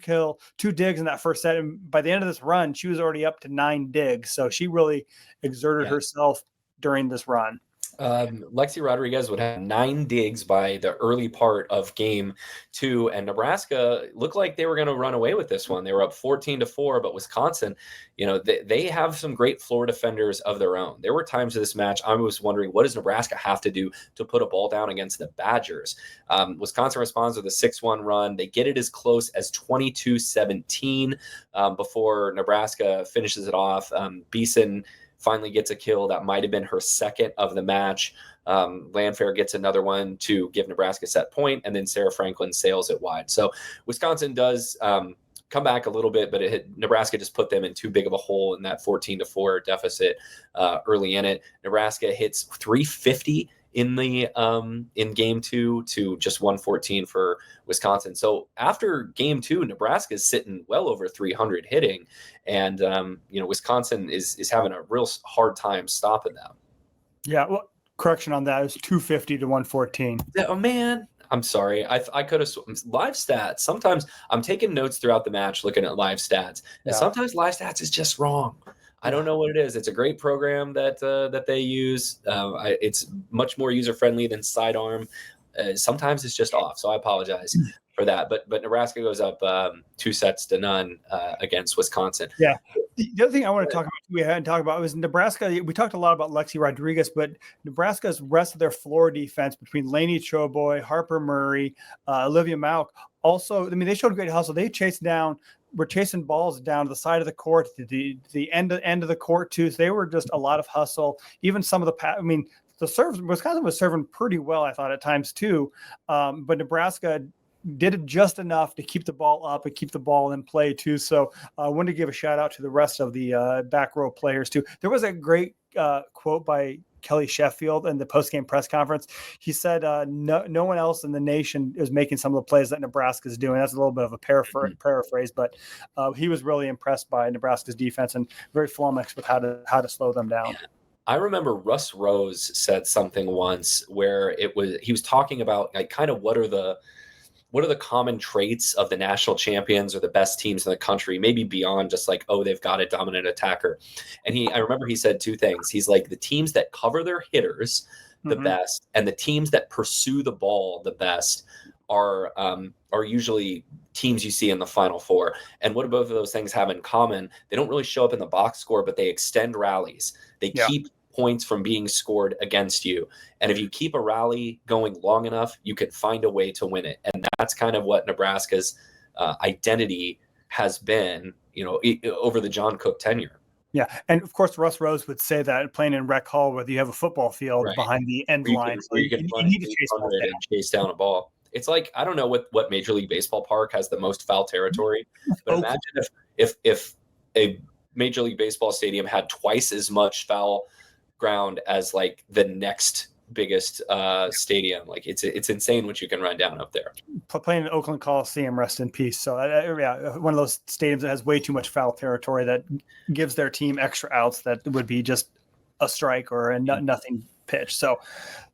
digs in that first set. And by the end of this run, she was already up to 9 digs. So she really exerted herself during this run. Lexi Rodriguez would have 9 digs by the early part of game 2, and Nebraska looked like they were going to run away with this one. They were up 14-4, but Wisconsin, they have some great floor defenders of their own. There were times in this match I was wondering, what does Nebraska have to do to put a ball down against the Badgers? Wisconsin responds with a 6-1 run. They get it as close as 22-17 before Nebraska finishes it off. Beeson finally gets a kill. That might have been her second of the match. Landfair gets another one to give Nebraska set point, and then Sarah Franklin sails it wide. So Wisconsin does come back a little bit, but Nebraska just put them in too big of a hole in that 14-4 deficit early in it. Nebraska hits 350 in game 2 to just 114 for Wisconsin. So after game 2, Nebraska is sitting well over 300 hitting, and Wisconsin is having a real hard time stopping them. Yeah, well, correction on that, it was 250 to 114. Oh man, I'm sorry. I could have live stats. Sometimes I'm taking notes throughout the match, looking at live stats, and sometimes live stats is just wrong. I don't know what it is. It's a great program that they use. It's much more user-friendly than Sidearm. Sometimes it's just off, so I apologize for that. But Nebraska goes up 2-0 against Wisconsin. Yeah. The other thing I want to talk about, we hadn't talked about, was Nebraska. We talked a lot about Lexi Rodriguez, but Nebraska's rest of their floor defense between Lainey Choboy, Harper Murray, Olivia Mauk, also, I mean, they showed great hustle. They were chasing balls down to the side of the court, to the end of the court too. So they were just a lot of hustle. Even some of the serves, Wisconsin was serving pretty well, I thought, at times too. But Nebraska did it just enough to keep the ball up and keep the ball in play too. So I wanted to give a shout out to the rest of the back row players too. There was a great quote by Kelly Sheffield in the post-game press conference. He said, no one else in the nation is making some of the plays that Nebraska is doing. That's a little bit of a paraphrase, but he was really impressed by Nebraska's defense and very flummoxed with how to slow them down. Yeah. I remember Russ Rose said something once where he was talking about like kind of what are the common traits of the national champions or the best teams in the country, maybe beyond just like, oh, they've got a dominant attacker. And I remember he said 2 things. He's like, the teams that cover their hitters the best and the teams that pursue the ball the best are usually teams you see in the Final Four. And what do both of those things have in common? They don't really show up in the box score, but they extend rallies. They keep points from being scored against you. And if you keep a rally going long enough, you can find a way to win it. And that's kind of what Nebraska's identity has been, over the John Cook tenure. Yeah, and of course, Russ Rose would say that playing in Rec Hall, where you have a football field behind the end line, where you can need to chase down a ball. It's like, I don't know what Major League Baseball park has the most foul territory, but imagine if a Major League Baseball stadium had twice as much foul ground as like the next biggest stadium. Like it's insane what you can run down up there. Playing in Oakland Coliseum, rest in peace. So one of those stadiums that has way too much foul territory that gives their team extra outs that would be just a strike or a nothing pitch. So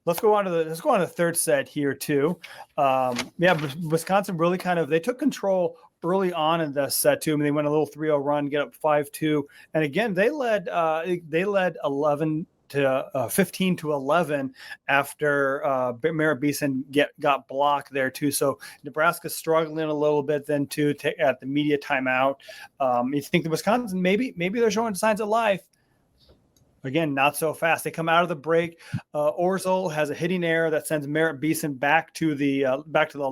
let's go on to the third set here too. Wisconsin really they took control early on in the set too. I mean, they went a little 3-0 run, get up 5-2, and again they led 15-11 after Merritt Beeson got blocked there too. So Nebraska struggling a little bit then too at the media timeout. You think the Wisconsin maybe they're showing signs of life. Again, not so fast. They come out of the break. Orzel has a hitting error that sends Merritt Beeson back to the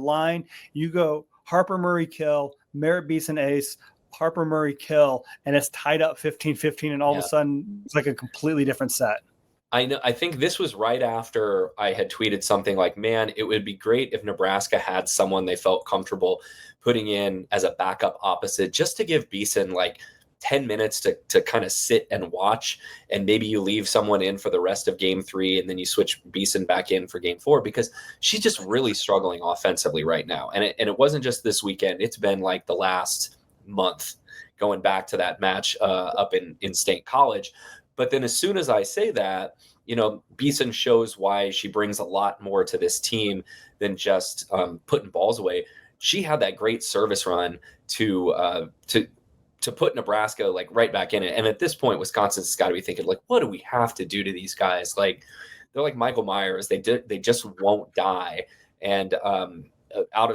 line. You go Harper Murray kill, Merritt Beeson ace, Harper Murray kill, and it's tied up 15-15, and all of a sudden it's like a completely different set. I know. I think this was right after I had tweeted something like, man, it would be great if Nebraska had someone they felt comfortable putting in as a backup opposite, just to give Beeson like 10 minutes to kind of sit and watch, and maybe you leave someone in for the rest of game 3 and then you switch Beeson back in for game 4, because she's just really struggling offensively right now. And it wasn't just this weekend. It's been like the last month going back to that match up in State College. But then as soon as I say that, Beeson shows why she brings a lot more to this team than just putting balls away. She had that great service run to put Nebraska like right back in it. And at this point, Wisconsin's got to be thinking like, what do we have to do to these guys? Like they're like Michael Myers. They just won't die. And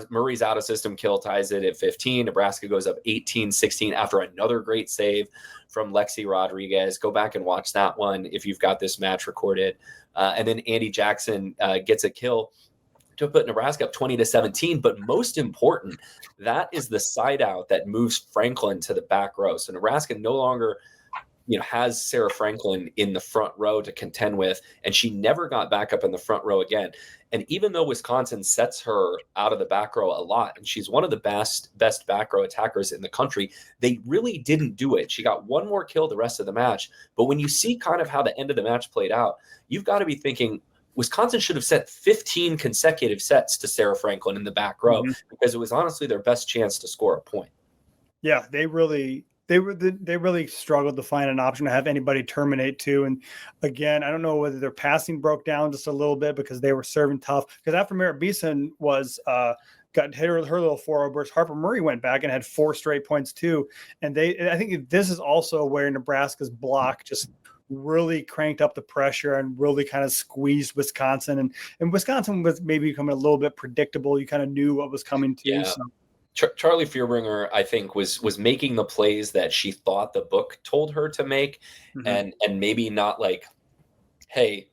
Murray's out of system kill ties it at 15. Nebraska goes up 18-16 after another great save from Lexi Rodriguez. Go back and watch that one if you've got this match recorded. And then Andy Jackson gets a kill to put Nebraska up 20-17. But most important, that is the side out that moves Franklin to the back row. So Nebraska no longer has Sarah Franklin in the front row to contend with, and she never got back up in the front row again. And even though Wisconsin sets her out of the back row a lot, and she's one of the best back row attackers in the country, they really didn't do it. She got one more kill the rest of the match. But when you see kind of how the end of the match played out, you've got to be thinking Wisconsin should have sent 15 consecutive sets to Sarah Franklin in the back row, because it was honestly their best chance to score a point. Yeah, they really struggled to find an option to have anybody terminate too. And again, I don't know whether their passing broke down just a little bit because they were serving tough. Because after Merritt Beeson was got hit her little 4-0 burst, Harper Murray went back and had 4 straight points too. And I think this is also where Nebraska's block just really cranked up the pressure and really kind of squeezed Wisconsin. And Wisconsin was maybe becoming a little bit predictable. You kind of knew what was coming to. Yeah. So. Charlie Fearbringer, I think, was making the plays that she thought the book told her to make, and maybe not like, hey,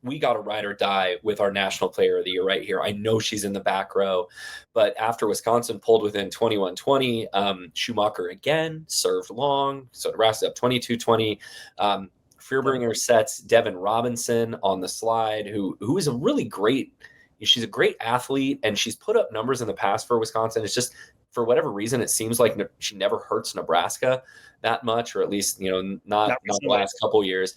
we got to ride or die with our national player of the year right here. I know she's in the back row, but after Wisconsin pulled within 21-20, Schumacher again served long, so Nebraska up 22-20. Fearbringer sets Devin Robinson on the slide, who is a really great. She's a great athlete, and she's put up numbers in the past for Wisconsin. It's just, for whatever reason, it seems like she never hurts Nebraska that much, or at least, not the last couple years.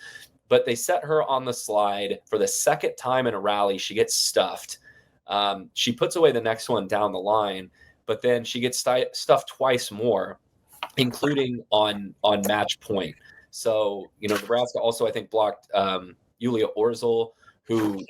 But they set her on the slide for the second time in a rally. She gets stuffed. She puts away the next one down the line, but then she gets stuffed twice more, including on match point. So, Nebraska also, I think, blocked Yulia Orzel, who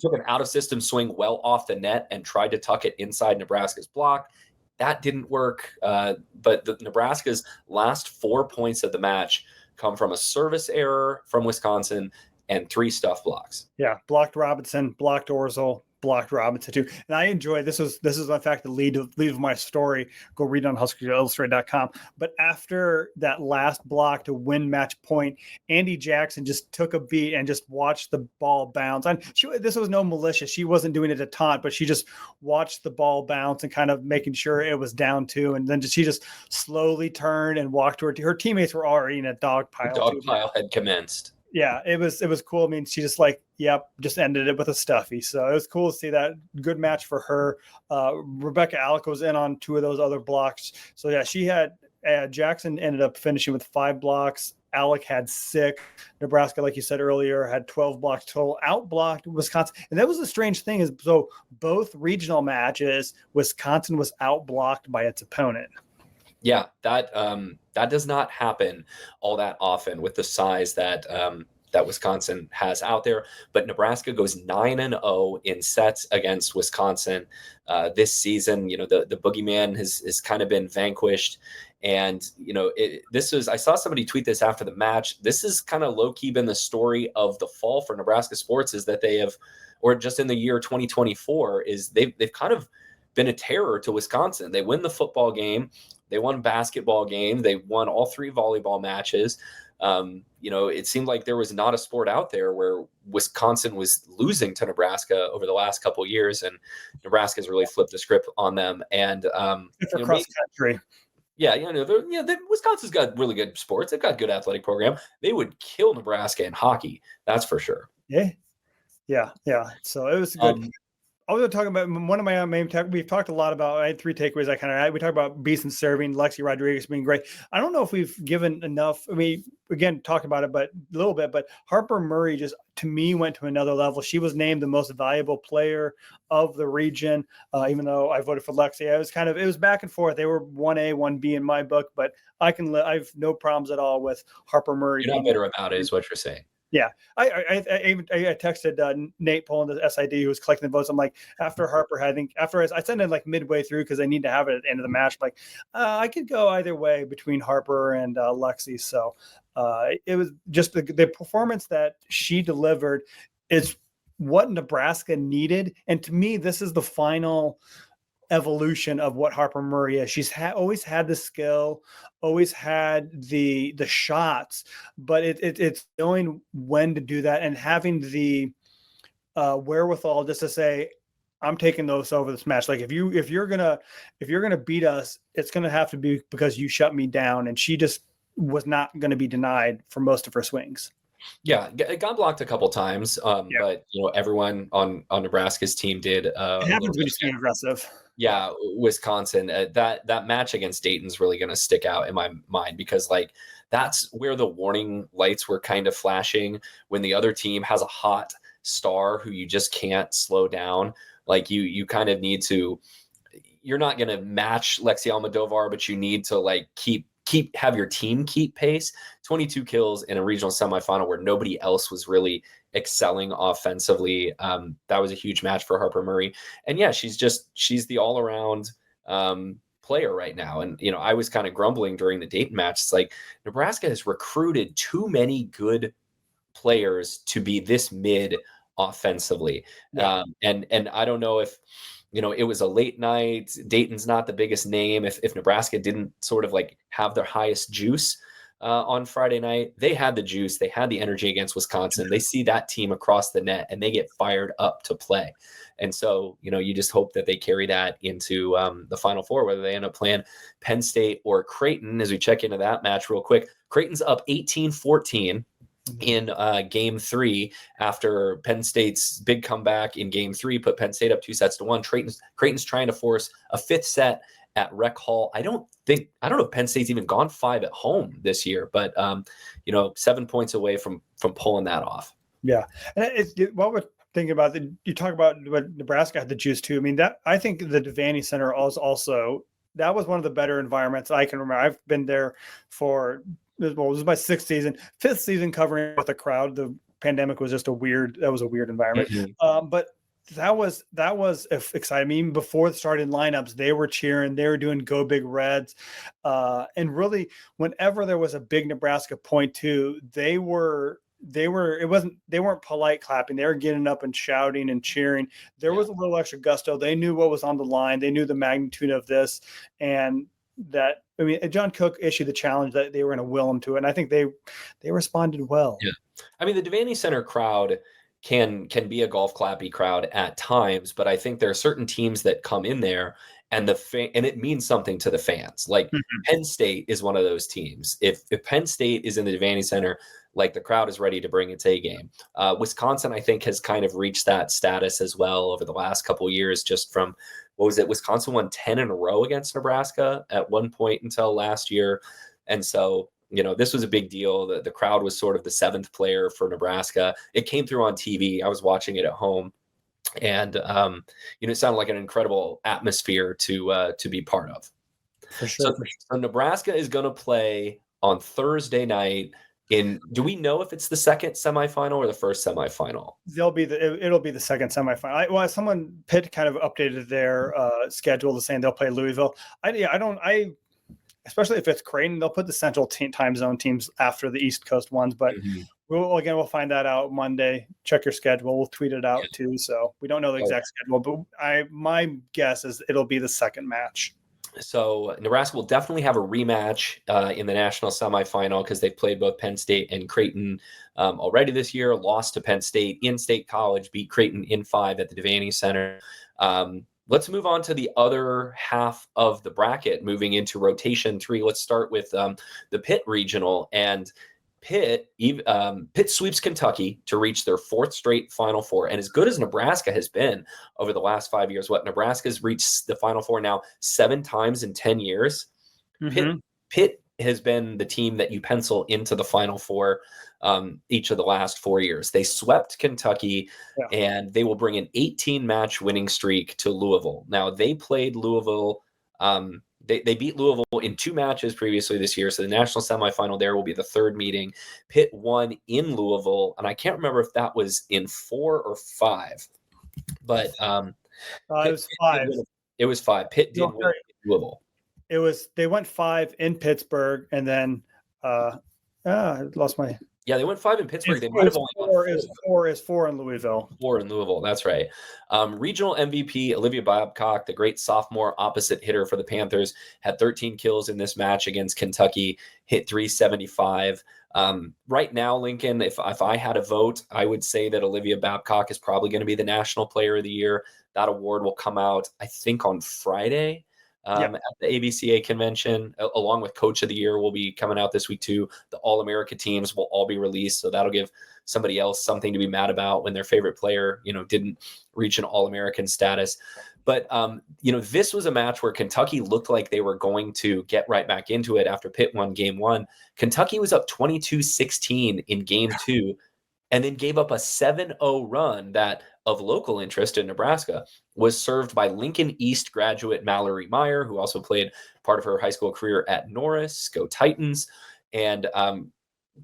took an out-of-system swing well off the net and tried to tuck it inside Nebraska's block. That didn't work. But Nebraska's last 4 points of the match come from a service error from Wisconsin and 3 stuff blocks. Yeah, blocked Robinson, blocked Orzel, blocked Robinson too. And I enjoy this is in fact the lead of my story. Go read it on HuskerIllustrated.com. But after that last block to win match point, Andy Jackson just took a beat and just watched the ball bounce. And this was no malicious. She wasn't doing it to taunt, but she just watched the ball bounce and kind of making sure it was down two. And then she just slowly turned and walked to her teammates were already in a dog pile. The dog pile had commenced. Yeah, it was cool. I mean, she just just ended it with a stuffy. So it was cool to see that. Good match for her. Rebecca Alec was in on 2 of those other blocks. So yeah, she had Jackson ended up finishing with 5 blocks. Alec had 6. Nebraska, like you said earlier, had 12 blocks total. Outblocked Wisconsin. And that was the strange thing is so both regional matches, Wisconsin was outblocked by its opponent. Yeah, that does not happen all that often with the size that that Wisconsin has out there. But Nebraska goes 9-0 in sets against Wisconsin this season. You know, the boogeyman has kind of been vanquished. And, you know, I saw somebody tweet this after the match. This is kind of low key been the story of the fall for Nebraska sports is that they have, or just in the year 2024 is they've kind of been a terror to Wisconsin. They win the football game. They won basketball game. They won all 3 volleyball matches. You know, it seemed like there was not a sport out there where Wisconsin was losing to Nebraska over the last couple of years, and Nebraska's really flipped the script on them. And cross country. Yeah, Wisconsin's got really good sports. They've got a good athletic program. They would kill Nebraska in hockey. That's for sure. Yeah. So it was good. I was talking about one of my main. We've talked a lot about. I had 3 takeaways. We talked about Beeson serving, Lexi Rodriguez being great. I don't know if we've given enough. I mean, again, talked about it, but a little bit. But Harper Murray just to me went to another level. She was named the most valuable player of the region. Even though I voted for Lexi, it was back and forth. They were 1A, 1B in my book, but I have no problems at all with Harper Murray. You're not bitter about it, is what you're saying. Yeah, I texted Nate Poland, the SID, who was collecting the votes. I'm like, after Harper, I sent it like midway through because I need to have it at the end of the match. Like, I could go either way between Harper and Lexi. So it was just the performance that she delivered is what Nebraska needed. And to me, this is the final evolution of what Harper Murray is. She's always had the skill, always had the shots, but it's knowing when to do that and having the wherewithal just to say, I'm taking those over this match. Like if you're gonna beat us, it's gonna have to be because you shut me down. And she just was not going to be denied for most of her swings. Yeah, it got blocked a couple times, but everyone on Nebraska's team did. It happens when you're aggressive. Yeah, Wisconsin. That match against Dayton's really going to stick out in my mind because that's where the warning lights were kind of flashing when the other team has a hot star who you just can't slow down. Like you kind of need to. You're not going to match Lexi Almodovar, but you need to have your team keep pace. 22 kills in a regional semifinal where nobody else was really excelling offensively. That was a huge match for Harper Murray. And yeah, she's the all around player right now. And, I was kind of grumbling during the Dayton match. It's like Nebraska has recruited too many good players to be this mid offensively. Yeah. And I don't know if, it was a late night. Dayton's not the biggest name. If Nebraska didn't sort of have their highest juice on Friday night, they had the juice. They had the energy against Wisconsin. They see that team across the net and they get fired up to play. And so, you just hope that they carry that into the Final Four, whether they end up playing Penn State or Creighton. As we check into that match real quick, Creighton's up 18-14. In game 3 after Penn State's big comeback in game 3 put Penn State up 2-1. Creighton's trying to force a 5th set at Rec Hall. I don't know if Penn State's even gone 5 at home this year, but 7 points away from pulling that off. Yeah, and what we're thinking about, you talk about what Nebraska had the juice too. I mean, I think the Devaney Center also that was one of the better environments I can remember. I've been there for. Well, it was my 5th season covering with a crowd. The pandemic was just a weird environment. Mm-hmm. But that was exciting. I mean, before the starting lineups, they were cheering, they were doing Go Big Reds. And really, whenever there was a big Nebraska point too, they were they weren't polite clapping. They were getting up and shouting and cheering. There was a little extra gusto. They knew what was on the line. They knew the magnitude of this, and that, I mean, John Cook issued the challenge that they were going to will him to it. And I think they responded well. Yeah. I mean, the Devaney Center crowd can be a golf clappy crowd at times, but I think there are certain teams that come in there and and it means something to the fans. Like Penn State is one of those teams. If Penn State is in the Devaney Center, like the crowd is ready to bring its A game. Wisconsin, I think, has kind of reached that status as well over the last couple of years, just from, what was it? Wisconsin won 10 in a row against Nebraska at one point until last year. And so, this was a big deal. The crowd was sort of the seventh player for Nebraska. It came through on TV. I was watching it at home. And, it sounded like an incredible atmosphere to be part of. For sure. So Nebraska is going to play on Thursday night. Do we know if it's the second semifinal or the first semifinal? It'll be the second semifinal. Pitt kind of updated their schedule to saying they'll play Louisville. Especially if it's Kraton, they'll put the central time zone teams after the East Coast ones. But we'll find that out Monday. Check your schedule. We'll tweet it out too. So we don't know the exact schedule, but my guess is it'll be the second match. So Nebraska will definitely have a rematch in the national semifinal because they've played both Penn State and Creighton already this year, lost to Penn State in State College, beat Creighton in 5 at the Devaney Center. Let's move on to the other half of the bracket, moving into rotation 3. Let's start with the Pitt regional. And Pitt sweeps Kentucky to reach their 4th straight Final Four. And as good as Nebraska has been over the last 5 years, Nebraska's reached the Final Four now 7 times in 10 years. Pitt has been the team that you pencil into the Final Four each of the last 4 years. They swept Kentucky, and they will bring an 18-match winning streak to Louisville. Now, they played Louisville. They beat Louisville in 2 matches previously this year, so the national semifinal there will be the 3rd meeting. Pitt won in Louisville, and I can't remember if that was in 4 or 5, but it was 5. It was 5. Pitt did win in Louisville. They went 5 in Pittsburgh, and then I lost my. Yeah, they went 5 in Pittsburgh. They might have only won 4 in Louisville. 4 in Louisville. That's right. Regional MVP Olivia Babcock, the great sophomore opposite hitter for the Panthers, had 13 kills in this match against Kentucky, hit .375. Right now, Lincoln, if I had a vote, I would say that Olivia Babcock is probably going to be the National Player of the Year. That award will come out, I think, on Friday. At the ABCA convention, along with Coach of the Year will be coming out this week too. The All-America teams will all be released, so that'll give somebody else something to be mad about when their favorite player, didn't reach an All-American status. But this was a match where Kentucky looked like they were going to get right back into it after Pitt won game 1. Kentucky was up 22-16 in game 2, and then gave up a 7-0 run that, of local interest in Nebraska, was served by Lincoln East graduate Mallory Meyer, who also played part of her high school career at Norris. Go Titans. And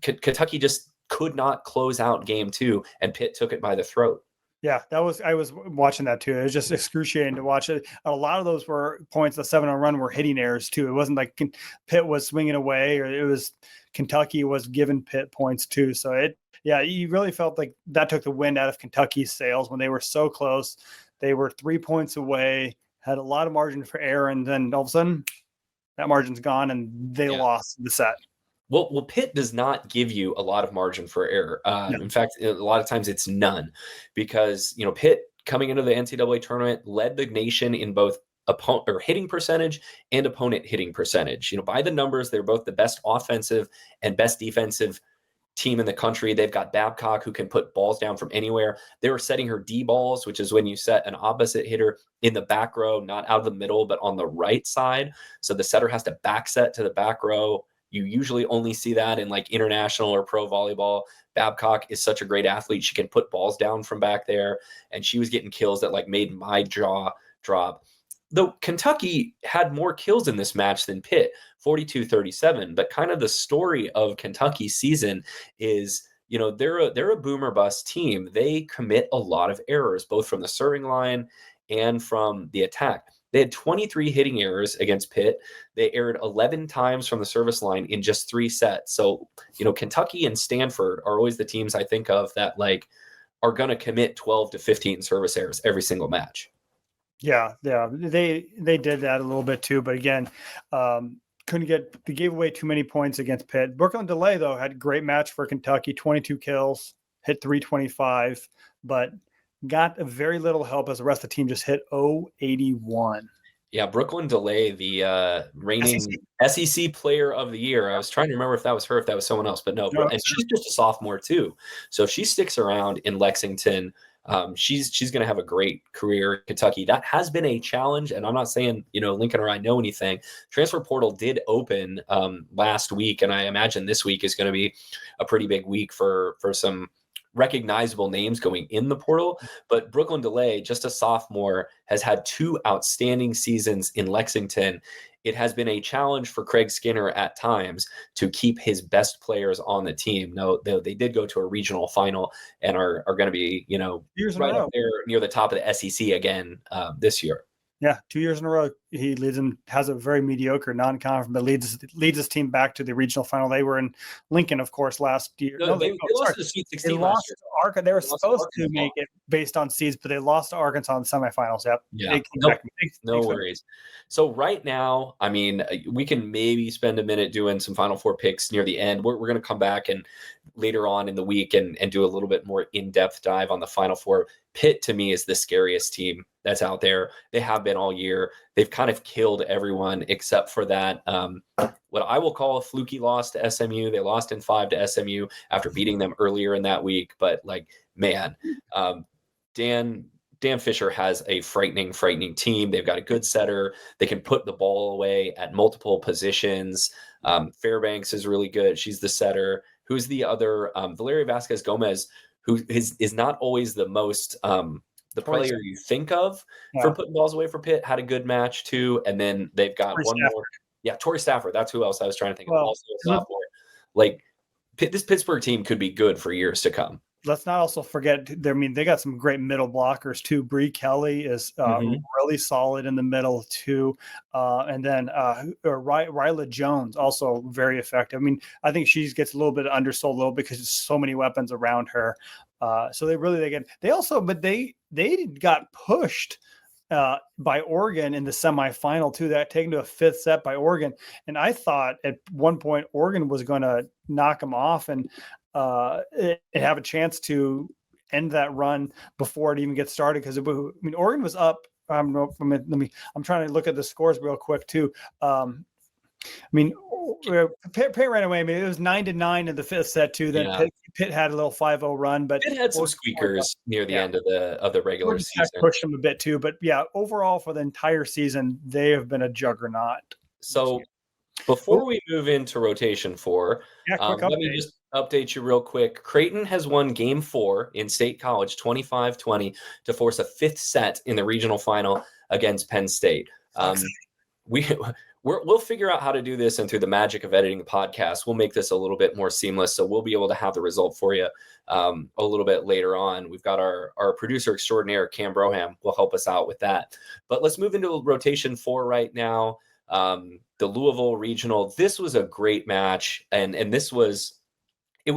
Kentucky just could not close out game 2, and Pitt took it by the throat. Yeah, I was watching that too. It was just excruciating to watch it. A lot of those were points, the 7-0 run, were hitting errors too. It wasn't like Pitt was swinging away, or it was Kentucky was giving Pitt points too. So you really felt like that took the wind out of Kentucky's sails when they were so close. They were 3 points away, had a lot of margin for error, and then all of a sudden that margin's gone and they lost the set. Well, Pitt does not give you a lot of margin for error. In fact, a lot of times it's none, because Pitt, coming into the NCAA tournament, led the nation in both hitting percentage and opponent hitting percentage. By the numbers, they're both the best offensive and best defensive team in the country. They've got Babcock, who can put balls down from anywhere. They were setting her D balls, which is when you set an opposite hitter in the back row, not out of the middle, but on the right side. So the setter has to back set to the back row. You usually only see that in like international or pro volleyball. Babcock is such a great athlete. She can put balls down from back there, and she was getting kills that made my jaw drop. Though Kentucky had more kills in this match than Pitt, 42-37. But kind of the story of Kentucky's season is, they're a boomer bust team. They commit a lot of errors, both from the serving line and from the attack. They had 23 hitting errors against Pitt. They erred 11 times from the service line in just 3 sets. So, Kentucky and Stanford are always the teams I think of that like are going to commit 12 to 15 service errors every single match. Yeah. They did that a little bit too, but again, they gave away too many points against Pitt. Brooklyn DeLay, though, had a great match for Kentucky, 22 kills, hit 325, but got very little help as the rest of the team just hit 081. Yeah, Brooklyn DeLay, the reigning SEC player of the year. I was trying to remember if that was her, if that was someone else, but no. And she's just a sophomore too. So if she sticks around in Lexington, she's going to have a great career in Kentucky. That has been a challenge, and I'm not saying Lincoln or I know anything. Transfer portal did open last week, and I imagine this week is going to be a pretty big week for some recognizable names going in the portal. But Brooklyn DeLay, just a sophomore, has had 2 outstanding seasons in Lexington. It has been a challenge for Craig Skinner at times to keep his best players on the team. No, they did go to a regional final and are going to be, right up there near the top of the SEC again this year. Yeah, 2 years in a row, he leads and has a very mediocre non-conference, but leads his team back to the regional final. They were in Lincoln, of course, last year. They lost to the Sweet 16 they lost to Arkansas. They were supposed to make it based on seeds, but they lost to Arkansas in the semifinals. Yep. Yeah. No worries. So right now, I mean, we can maybe spend a minute doing some Final Four picks near the end. We're going to come back and later on in the week and do a little bit more in-depth dive on the Final Four. Pitt, to me, is the scariest team that's out there. They have been all year. They've kind of killed everyone except for that, what I will call a fluky loss to SMU. They lost in 5 to SMU after beating them earlier in that week. But, man, Dan Fisher has a frightening team. They've got a good setter. They can put the ball away at multiple positions. Fairbanks is really good. She's the setter. Who's the other? Valeria Vasquez Gomez, who is not always the most the player you think of for putting balls away for Pitt, had a good match too. And then they've got Tori Stafford. More. Yeah, Tori Stafford. That's who else I was trying to think of. Also a sophomore. This Pittsburgh team could be good for years to come. Let's not also forget, they got some great middle blockers too. Bree Kelly is really solid in the middle too. And then Ryla Jones, also very effective. I mean, I think she gets a little bit undersold a little because there's so many weapons around her. So they got pushed by Oregon in the semifinal too. That taken to a 5th set by Oregon. And I thought at one point Oregon was going to knock them off and have a chance to end that run before it even gets started. Because Oregon was up. I'm trying to look at the scores real quick too. Pitt ran away. It was 9-9 in the 5th set too. Then Pitt had a little 5-0 run, but Pitt had some squeakers near the end of the regular season. Pushed them a bit too, but overall for the entire season, they have been a juggernaut. So before we move into rotation 4, let me just update you real quick. Kraton has won Game 4 in State College 25-20 to force a 5th set in the regional final against Penn State. We'll figure out how to do this, and through the magic of editing the podcast, we'll make this a little bit more seamless. So we'll be able to have the result for you a little bit later on. We've got our producer extraordinaire, Kahm Broham, will help us out with that. But let's move into rotation 4 right now. The Louisville regional. This was a great match, and it was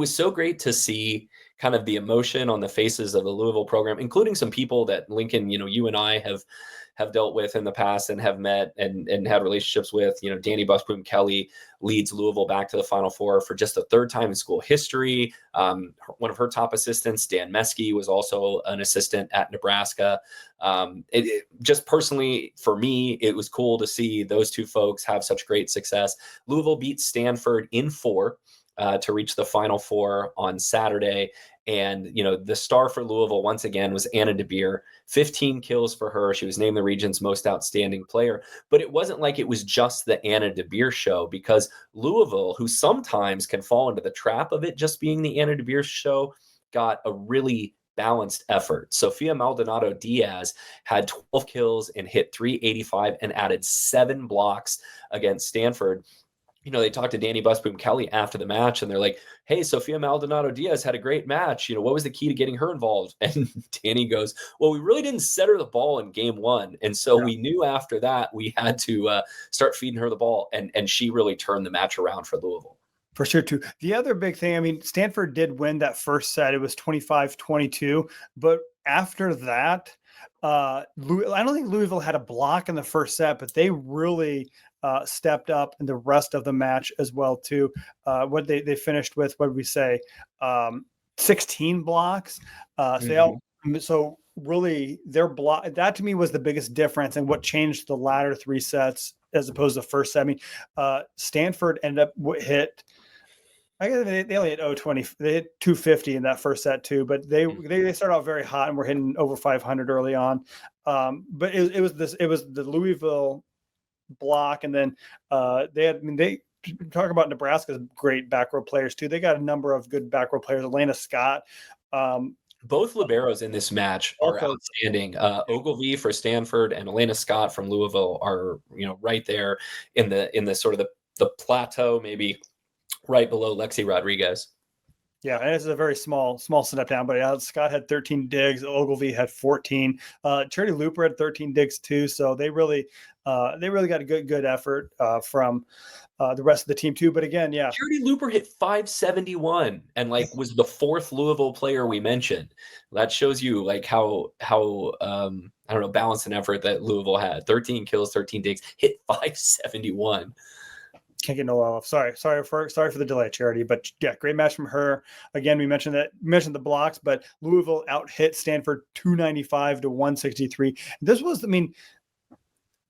so great to see kind of the emotion on the faces of the Louisville program, including some people that Lincoln, you and I have dealt with in the past and have met and had relationships with. Danny Busboom Kelly leads Louisville back to the Final Four for just the 3rd time in school history. One of her top assistants, Dan Meskey, was also an assistant at Nebraska. Just personally, for me, it was cool to see those two folks have such great success. Louisville beat Stanford in 4 to reach the Final Four on Saturday. And, the star for Louisville, once again, was Anna DeBeer. 15 kills for her. She was named the region's most outstanding player. But it wasn't like it was just the Anna DeBeer show, because Louisville, who sometimes can fall into the trap of it just being the Anna DeBeer show, got a really balanced effort. Sofia Maldonado Diaz had 12 kills and hit 385 and added 7 blocks against Stanford. they talked to Danny Busboom Kelly after the match, and they're like, "Hey, Sofia Maldonado Diaz had a great match. What was the key to getting her involved?" And Danny goes, "Well, we really didn't set her the ball in game one. And so we knew after that we had to start feeding her the ball. And she really turned the match around for Louisville." For sure, too. The other big thing, I mean, Stanford did win that first set. It was 25-22. But after that, I don't think Louisville had a block in the first set, but they really stepped up in the rest of the match as well, too. What they finished with, what did we say, 16 blocks. So really, their block, that to me was the biggest difference and what changed the latter three sets as opposed to the first set. I mean, Stanford ended up hit. I guess they only hit 020. They hit 250 in that first set too, but they started out very hot and were hitting over 500 early on. But it was the Louisville block, and then they talk about Nebraska's great back row players too. They got a number of good back row players. Elena Scott. Both liberos in this match are outstanding. Ogilvie for Stanford and Elena Scott from Louisville are right there in the sort of the plateau, maybe right below Lexi Rodriguez. Yeah, and it's a very small step down, but Scott had 13 digs. Ogilvie had 14. Charity Looper had 13 digs too. So they really got a good effort from the rest of the team too. But again, yeah, Charity Looper hit 571 and was the fourth Louisville player we mentioned. That shows you how I don't know, balance and effort that Louisville had. 13 kills, 13 digs, hit 571. Can't get no off. Sorry for the delay, Charity. But yeah, great match from her. Again, we mentioned the blocks, but Louisville out hit Stanford 295 to 163. This was, I mean,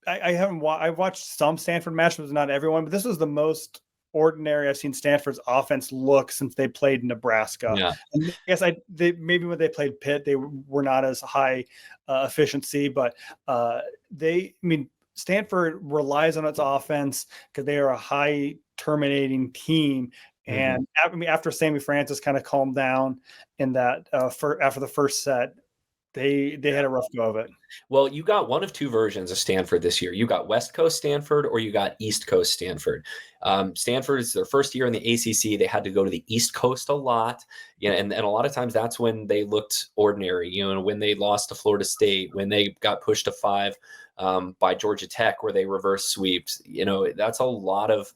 I've watched some Stanford matches, not everyone, but this was the most ordinary I've seen Stanford's offense look since they played Nebraska. Yeah. And I guess maybe when they played Pitt, they were not as high efficiency, but Stanford relies on its offense because they are a high terminating team. And after Sammy Francis kind of calmed down in that after the first set, they had a rough go of it. Well, you got one of two versions of Stanford this year. You got West Coast Stanford or you got East Coast Stanford. Stanford is their first year in the ACC. They had to go to the East Coast a lot. And a lot of times that's when they looked ordinary, when they lost to Florida State, when they got pushed to 5 by Georgia Tech, where they reverse sweeps. That's a lot of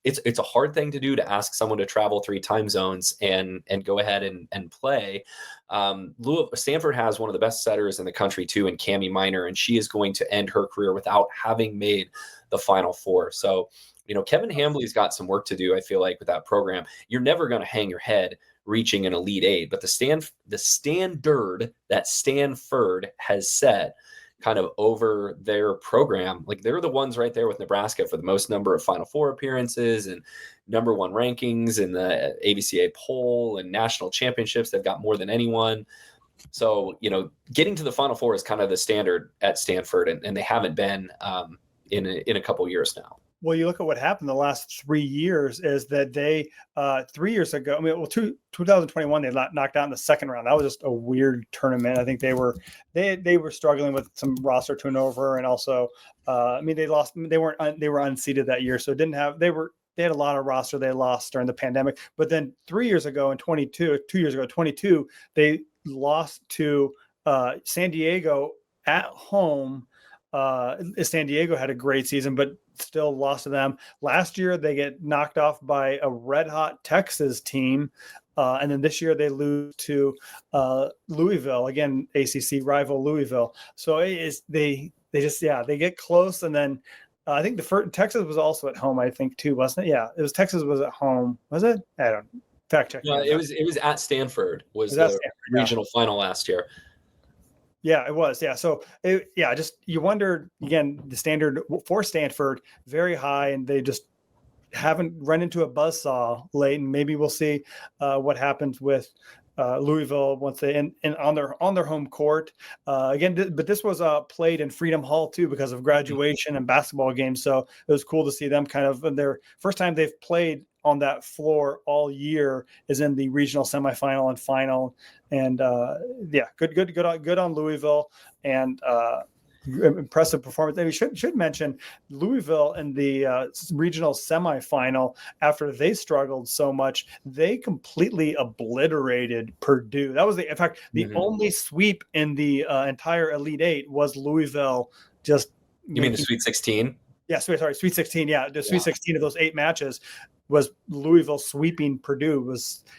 it's a hard thing to do, to ask someone to travel 3 time zones and go ahead and play. Stanford has one of the best setters in the country too, in Cami Minor, and she is going to end her career without having made the Final Four. So, Kevin Hambly's got some work to do, I feel like, with that program. You're never going to hang your head reaching an Elite Eight, but the standard that Stanford has set kind of over their program, they're the ones right there with Nebraska for the most number of Final Four appearances and number 1 rankings in the AVCA poll and national championships. They've got more than anyone. So, getting to the Final Four is kind of the standard at Stanford, and they haven't been in a couple years now. Well, you look at what happened the last 3 years is that they 3 years ago, 2021, they knocked out in the second round. That was just a weird tournament. I think they were struggling with some roster turnover, and also, they lost. They were unseeded that year, so they had a lot of roster they lost during the pandemic. But then 3 years ago in 22, they lost to San Diego at home. San Diego had a great season, but still lost to them. Last year, they get knocked off by a red-hot Texas team. And then this year, they lose to Louisville, again, ACC rival Louisville. So they get close. And then I think Texas was also at home, I think, too, wasn't it? Yeah, it was Texas was at home. Was it? I don't know. Fact check. No, it was at Stanford, was the regional final last year. Yeah, it was. Yeah. So just you wonder, again, the standard for Stanford, very high, and they just haven't run into a buzzsaw late. And maybe we'll see what happens with Louisville once they on their home court again. But this was played in Freedom Hall too, because of graduation and basketball games. So it was cool to see them kind of their first time they've played on that floor all year is in the regional semifinal and final. And good on Louisville. And impressive performance. And we should mention Louisville in the regional semifinal. After they struggled so much, they completely obliterated Purdue. That was in fact, the only sweep in the entire Elite Eight was Louisville. You mean the Sweet 16? Yeah, sorry, Sweet 16. Yeah, the Sweet 16 of those 8 matches was Louisville sweeping Purdue.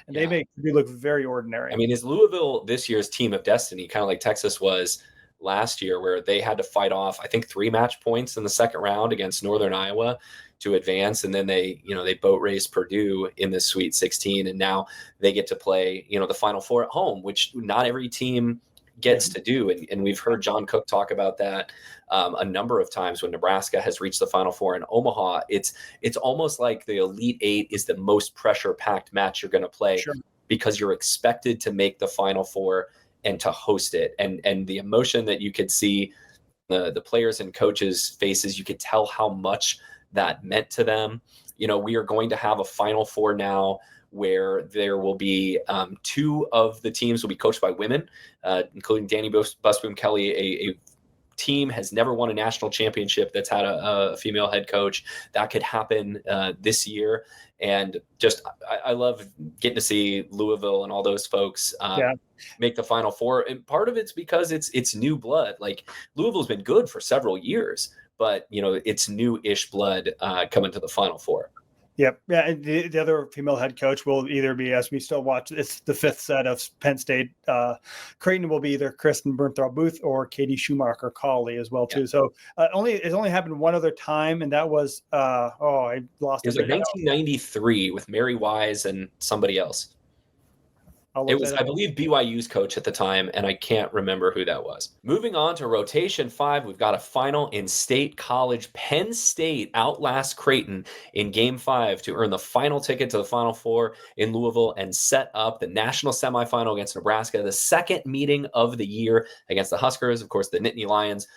They make Purdue look very ordinary. I mean, is Louisville this year's team of destiny, kind of like Texas was last year, where they had to fight off, I think, 3 match points in the second round against Northern Iowa to advance, and then they boat raced Purdue in the Sweet 16, and now they get to play, the Final Four at home, which not every team gets to do. And we've heard John Cook talk about that a number of times when Nebraska has reached the Final Four in Omaha. It's almost like the Elite Eight is the most pressure-packed match you're going to play because you're expected to make the Final Four and to host it. And the emotion that you could see the players and coaches' faces, you could tell how much that meant to them. We are going to have a Final Four now where there will be 2 of the teams will be coached by women, including Danny Busboom Kelly. A team has never won a national championship that's had a female head coach. That could happen this year. And just, I love getting to see Louisville and all those folks make the Final Four. And part of it's because it's new blood. Like, Louisville's been good for several years, but it's new-ish blood coming to the Final Four. Yep. Yeah. And the other female head coach will either be, as we still watch, it's the 5th set of Penn State. Creighton will be either Kristen Bernthal Booth or Katie Schumacher Colley as well, too. So it's only happened one other time, and that was, I lost it. It was like 1993 with Mary Wise and somebody else. It was, I believe, BYU's coach at the time, and I can't remember who that was. Moving on to rotation 5, we've got a final in State College. Penn State outlasts Kraton in Game 5 to earn the final ticket to the Final Four in Louisville and set up the national semifinal against Nebraska, the second meeting of the year against the Huskers. Of course, the Nittany Lions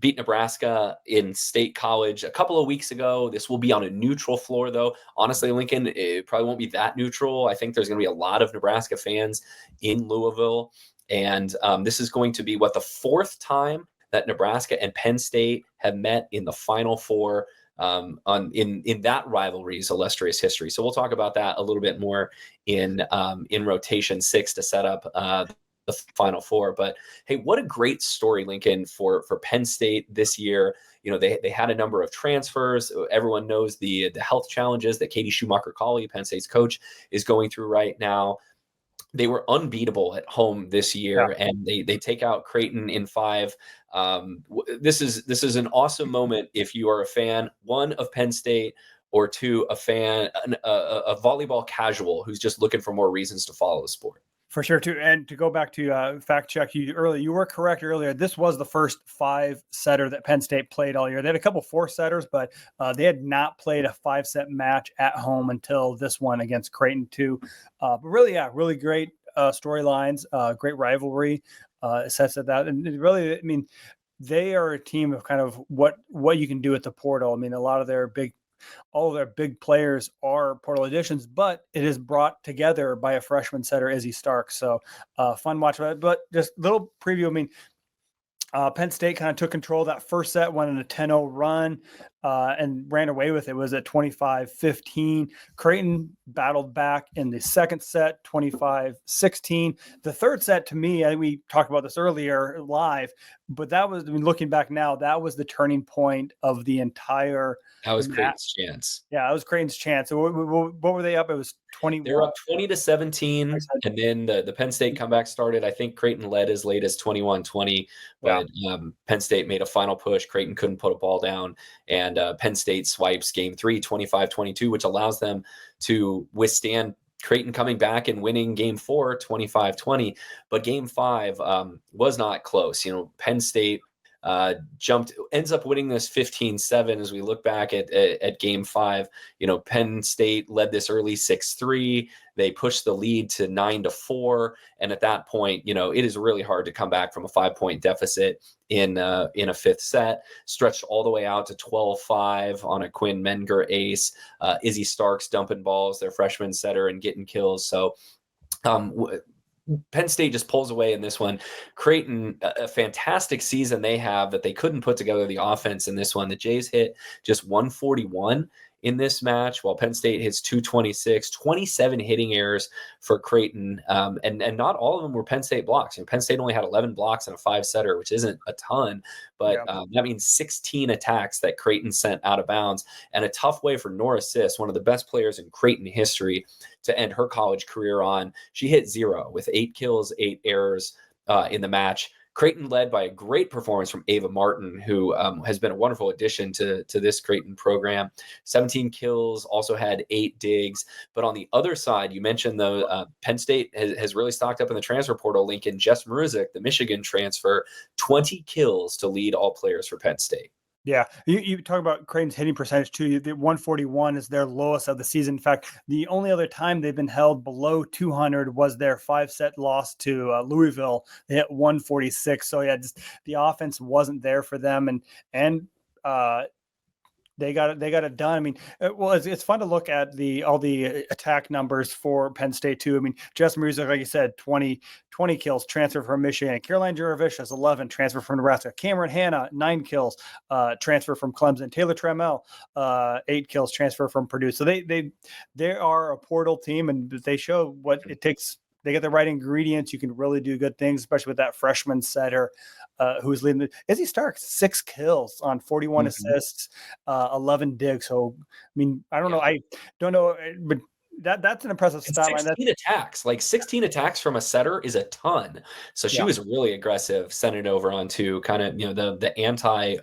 beat Nebraska in State College a couple of weeks ago. This will be on a neutral floor, though. Honestly, Lincoln, it probably won't be that neutral. I think there's going to be a lot of Nebraska fans in Louisville. And this is going to be, the 4th time that Nebraska and Penn State have met in the Final Four in that rivalry's illustrious history. So we'll talk about that a little bit more in rotation 6 to set up the Final Four. But hey, what a great story, Lincoln, for Penn State this year. They had a number of transfers. Everyone knows the health challenges that Katie Schumacher Colley, Penn State's coach, is going through right now. They were unbeatable at home this year, and they take out Kraton in 5. This is an awesome moment if you are a fan, 1, of Penn State, or 2, a fan, a volleyball casual who's just looking for more reasons to follow the sport. For sure, too. And to go back to fact check you earlier, you were correct earlier. This was the first 5-setter that Penn State played all year. They had a couple 4-setters, but they had not played a 5-set match at home until this one against Creighton, too. But really great storylines, great rivalry sets of that. And really, I mean, they are a team of kind of what you can do at the portal. I mean, all of their big players are portal additions, but it is brought together by a freshman setter, Izzy Starks. So fun watch. But just little preview. I mean, Penn State kind of took control of that first set, went on a 10-0 run and ran away with it. It was at 25-15. Creighton battled back in the second set, 25-16. The third set, to me, I think we talked about this earlier live, but that was, looking back now, that was the turning point of the entire. That was Creighton's chance. Yeah, that was Creighton's chance. So what were they up? It was 21. They were up 20-17, and then the Penn State comeback started. I think Creighton led as late as 21-20, but Penn State made a final push. Creighton couldn't put a ball down, and Penn State swipes Game 3, 25-22, which allows them to withstand Creighton coming back and winning Game 4, 25-20. But Game 5 was not close. Penn State ends up winning this 15-7 as we look back at Game 5. Penn State led this early 6-3. They pushed the lead to 9-4. And at that point, it is really hard to come back from a 5-point deficit in a 5th set. Stretched all the way out to 12-5 on a Quinn Menger ace. Izzy Starks dumping balls, their freshman setter, and getting kills. So Penn State just pulls away in this one. Creighton, a fantastic season they have that they couldn't put together the offense in this one. The Jays hit just 141 in this match, while Penn State hits 226, 27 hitting errors for Creighton. And not all of them were Penn State blocks. Penn State only had 11 blocks and a 5-setter, which isn't a ton, but that means 16 attacks that Creighton sent out of bounds, and a tough way for Nora Sis, one of the best players in Creighton history, to end her college career on. She hit 0 with 8 kills, 8 errors in the match. Creighton led by a great performance from Ava Martin, who has been a wonderful addition to this Creighton program. 17 kills, also had 8 digs. But on the other side, you mentioned the Penn State has really stocked up in the transfer portal. Lincoln, Jess Mruzek, the Michigan transfer, 20 kills to lead all players for Penn State. Yeah, you talk about Creighton's hitting percentage too. The 141 is their lowest of the season. In fact, the only other time they've been held below 200 was their 5-set loss to Louisville. They hit 146. So yeah, just the offense wasn't there for them, and they got it done. I mean, it's fun to look at all the attack numbers for Penn State too. I mean, Jess Mruzek, like you said, 20 kills, transfer from Michigan. Caroline Juravich has 11, transfer from Nebraska. Cameron Hanna, 9 kills, transfer from Clemson. Taylor Trammell, 8 kills, transfer from Purdue. So they are a portal team, and they show what it takes. They get the right ingredients. You can really do good things, especially with that freshman setter who's leading. Izzy Starks, 6 kills on 41 assists, 11 digs. So, I mean, I don't know. I don't know, but that's an impressive stat line. 16 attacks, like 16 attacks from a setter is a ton. So she was really aggressive, sent it over onto kind of, the anti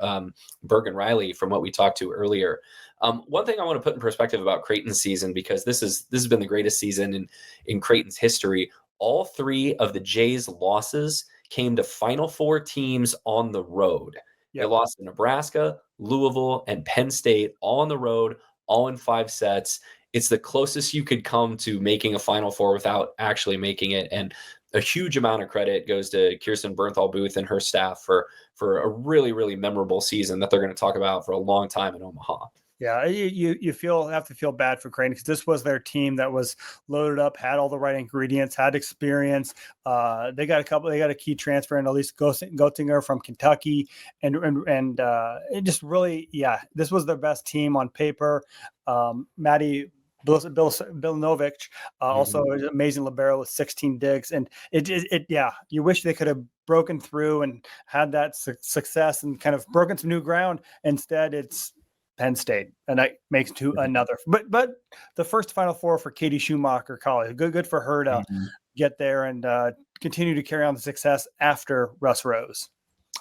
Bergen Riley from what we talked to earlier. One thing I want to put in perspective about Creighton's season, because this has been the greatest season in Creighton's history. All 3 of the Jays' losses came to Final Four teams on the road. They lost to Nebraska, Louisville, and Penn State, all on the road, all in 5 sets. It's the closest you could come to making a Final Four without actually making it. And a huge amount of credit goes to Kirsten Bernthal Booth and her staff for a really, really memorable season that they're going to talk about for a long time in Omaha. Yeah, you have to feel bad for Creighton because this was their team that was loaded up, had all the right ingredients, had experience. They got a key transfer in, at least Goettinger from Kentucky, and it just really, this was their best team on paper. Maddie Bilinovich, also an amazing libero with 16 digs, and you wish they could have broken through and had that success and kind of broken some new ground. Instead, it's Penn State, and that makes to another. But the first Final Four for Katie Schumacher College. Good for her to get there and continue to carry on the success after Russ Rose.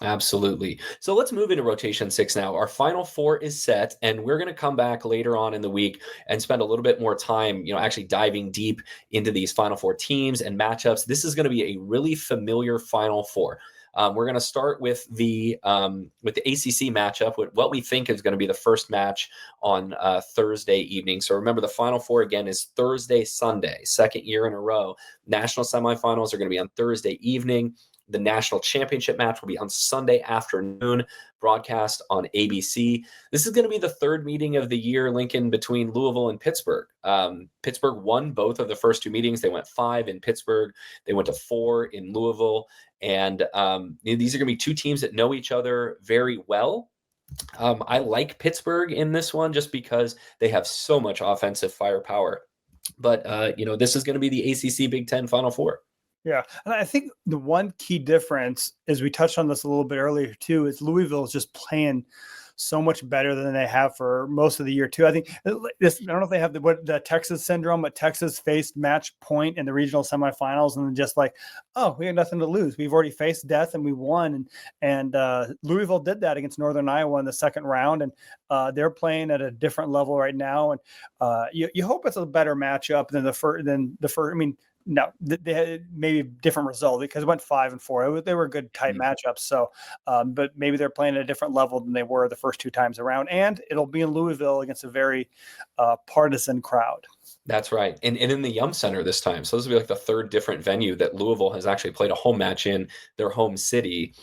Absolutely. So let's move into rotation 6 now. Our Final Four is set, and we're going to come back later on in the week and spend a little bit more time, actually diving deep into these Final Four teams and matchups. This is going to be a really familiar Final Four. We're going to start with the ACC matchup, with what we think is going to be the first match on Thursday evening. So remember, the Final Four again is Thursday, Sunday, second year in a row. National semifinals are going to be on Thursday evening. The national championship match will be on Sunday afternoon, broadcast on ABC. This is going to be the third meeting of the year, Lincoln, between Louisville and Pittsburgh. Pittsburgh won both of the first 2 meetings. They went 5 in Pittsburgh. They went to 4 in Louisville. And these are going to be 2 teams that know each other very well. I like Pittsburgh in this one just because they have so much offensive firepower. But, this is going to be the ACC Big Ten Final Four. Yeah. And I think the one key difference, as we touched on this a little bit earlier too, is Louisville is just playing so much better than they have for most of the year too. I think this, I don't know if they have the Texas syndrome, but Texas faced match point in the regional semifinals and just like, oh, we have nothing to lose. We've already faced death and we won. And Louisville did that against Northern Iowa in the second round. And they're playing at a different level right now. And you hope it's a better matchup than the first. I mean, no, they had maybe a different result because it went 5 and 4. They were good tight matchups. So, but maybe they're playing at a different level than they were the first 2 times around. And it'll be in Louisville against a very partisan crowd. That's right. And in the Yum Center this time. So this will be like the third different venue that Louisville has actually played a home match in their home city.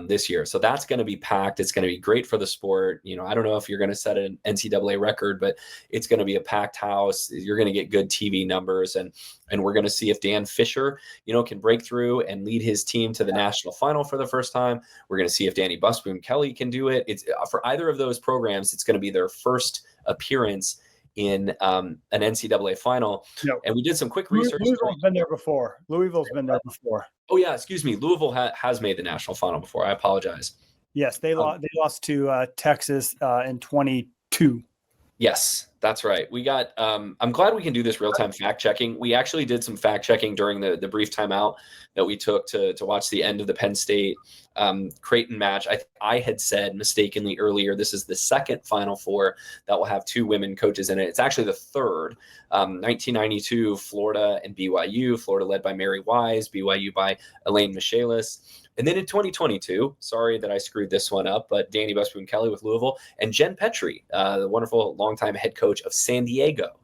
this year. So that's going to be packed. It's going to be great for the sport. I don't know if you're going to set an NCAA record, but it's going to be a packed house. You're going to get good TV numbers, and we're going to see if Dan Fisher, can break through and lead his team to the national final for the first time. We're going to see if Danny Busboom Kelly can do it. It's for either of those programs, it's going to be their first appearance in an NCAA final. And we did some quick research. Louisville's been there before. Oh yeah, excuse me. Louisville has made the national final before. I apologize. Yes, they lost to Texas in 22. Yes, that's right. We got I'm glad we can do this real-time fact checking. We actually did some fact checking during the brief timeout that we took to watch the end of the Penn State Creighton match. I had said mistakenly earlier, this is the second Final Four that will have 2 women coaches in it. It's actually the third. 1992, Florida and BYU. Florida led by Mary Wise, BYU by Elaine Michaelis. And then in 2022, sorry that I screwed this one up, but Danny Busboom Kelly with Louisville and Jen Petrie, the wonderful longtime head coach of San Diego,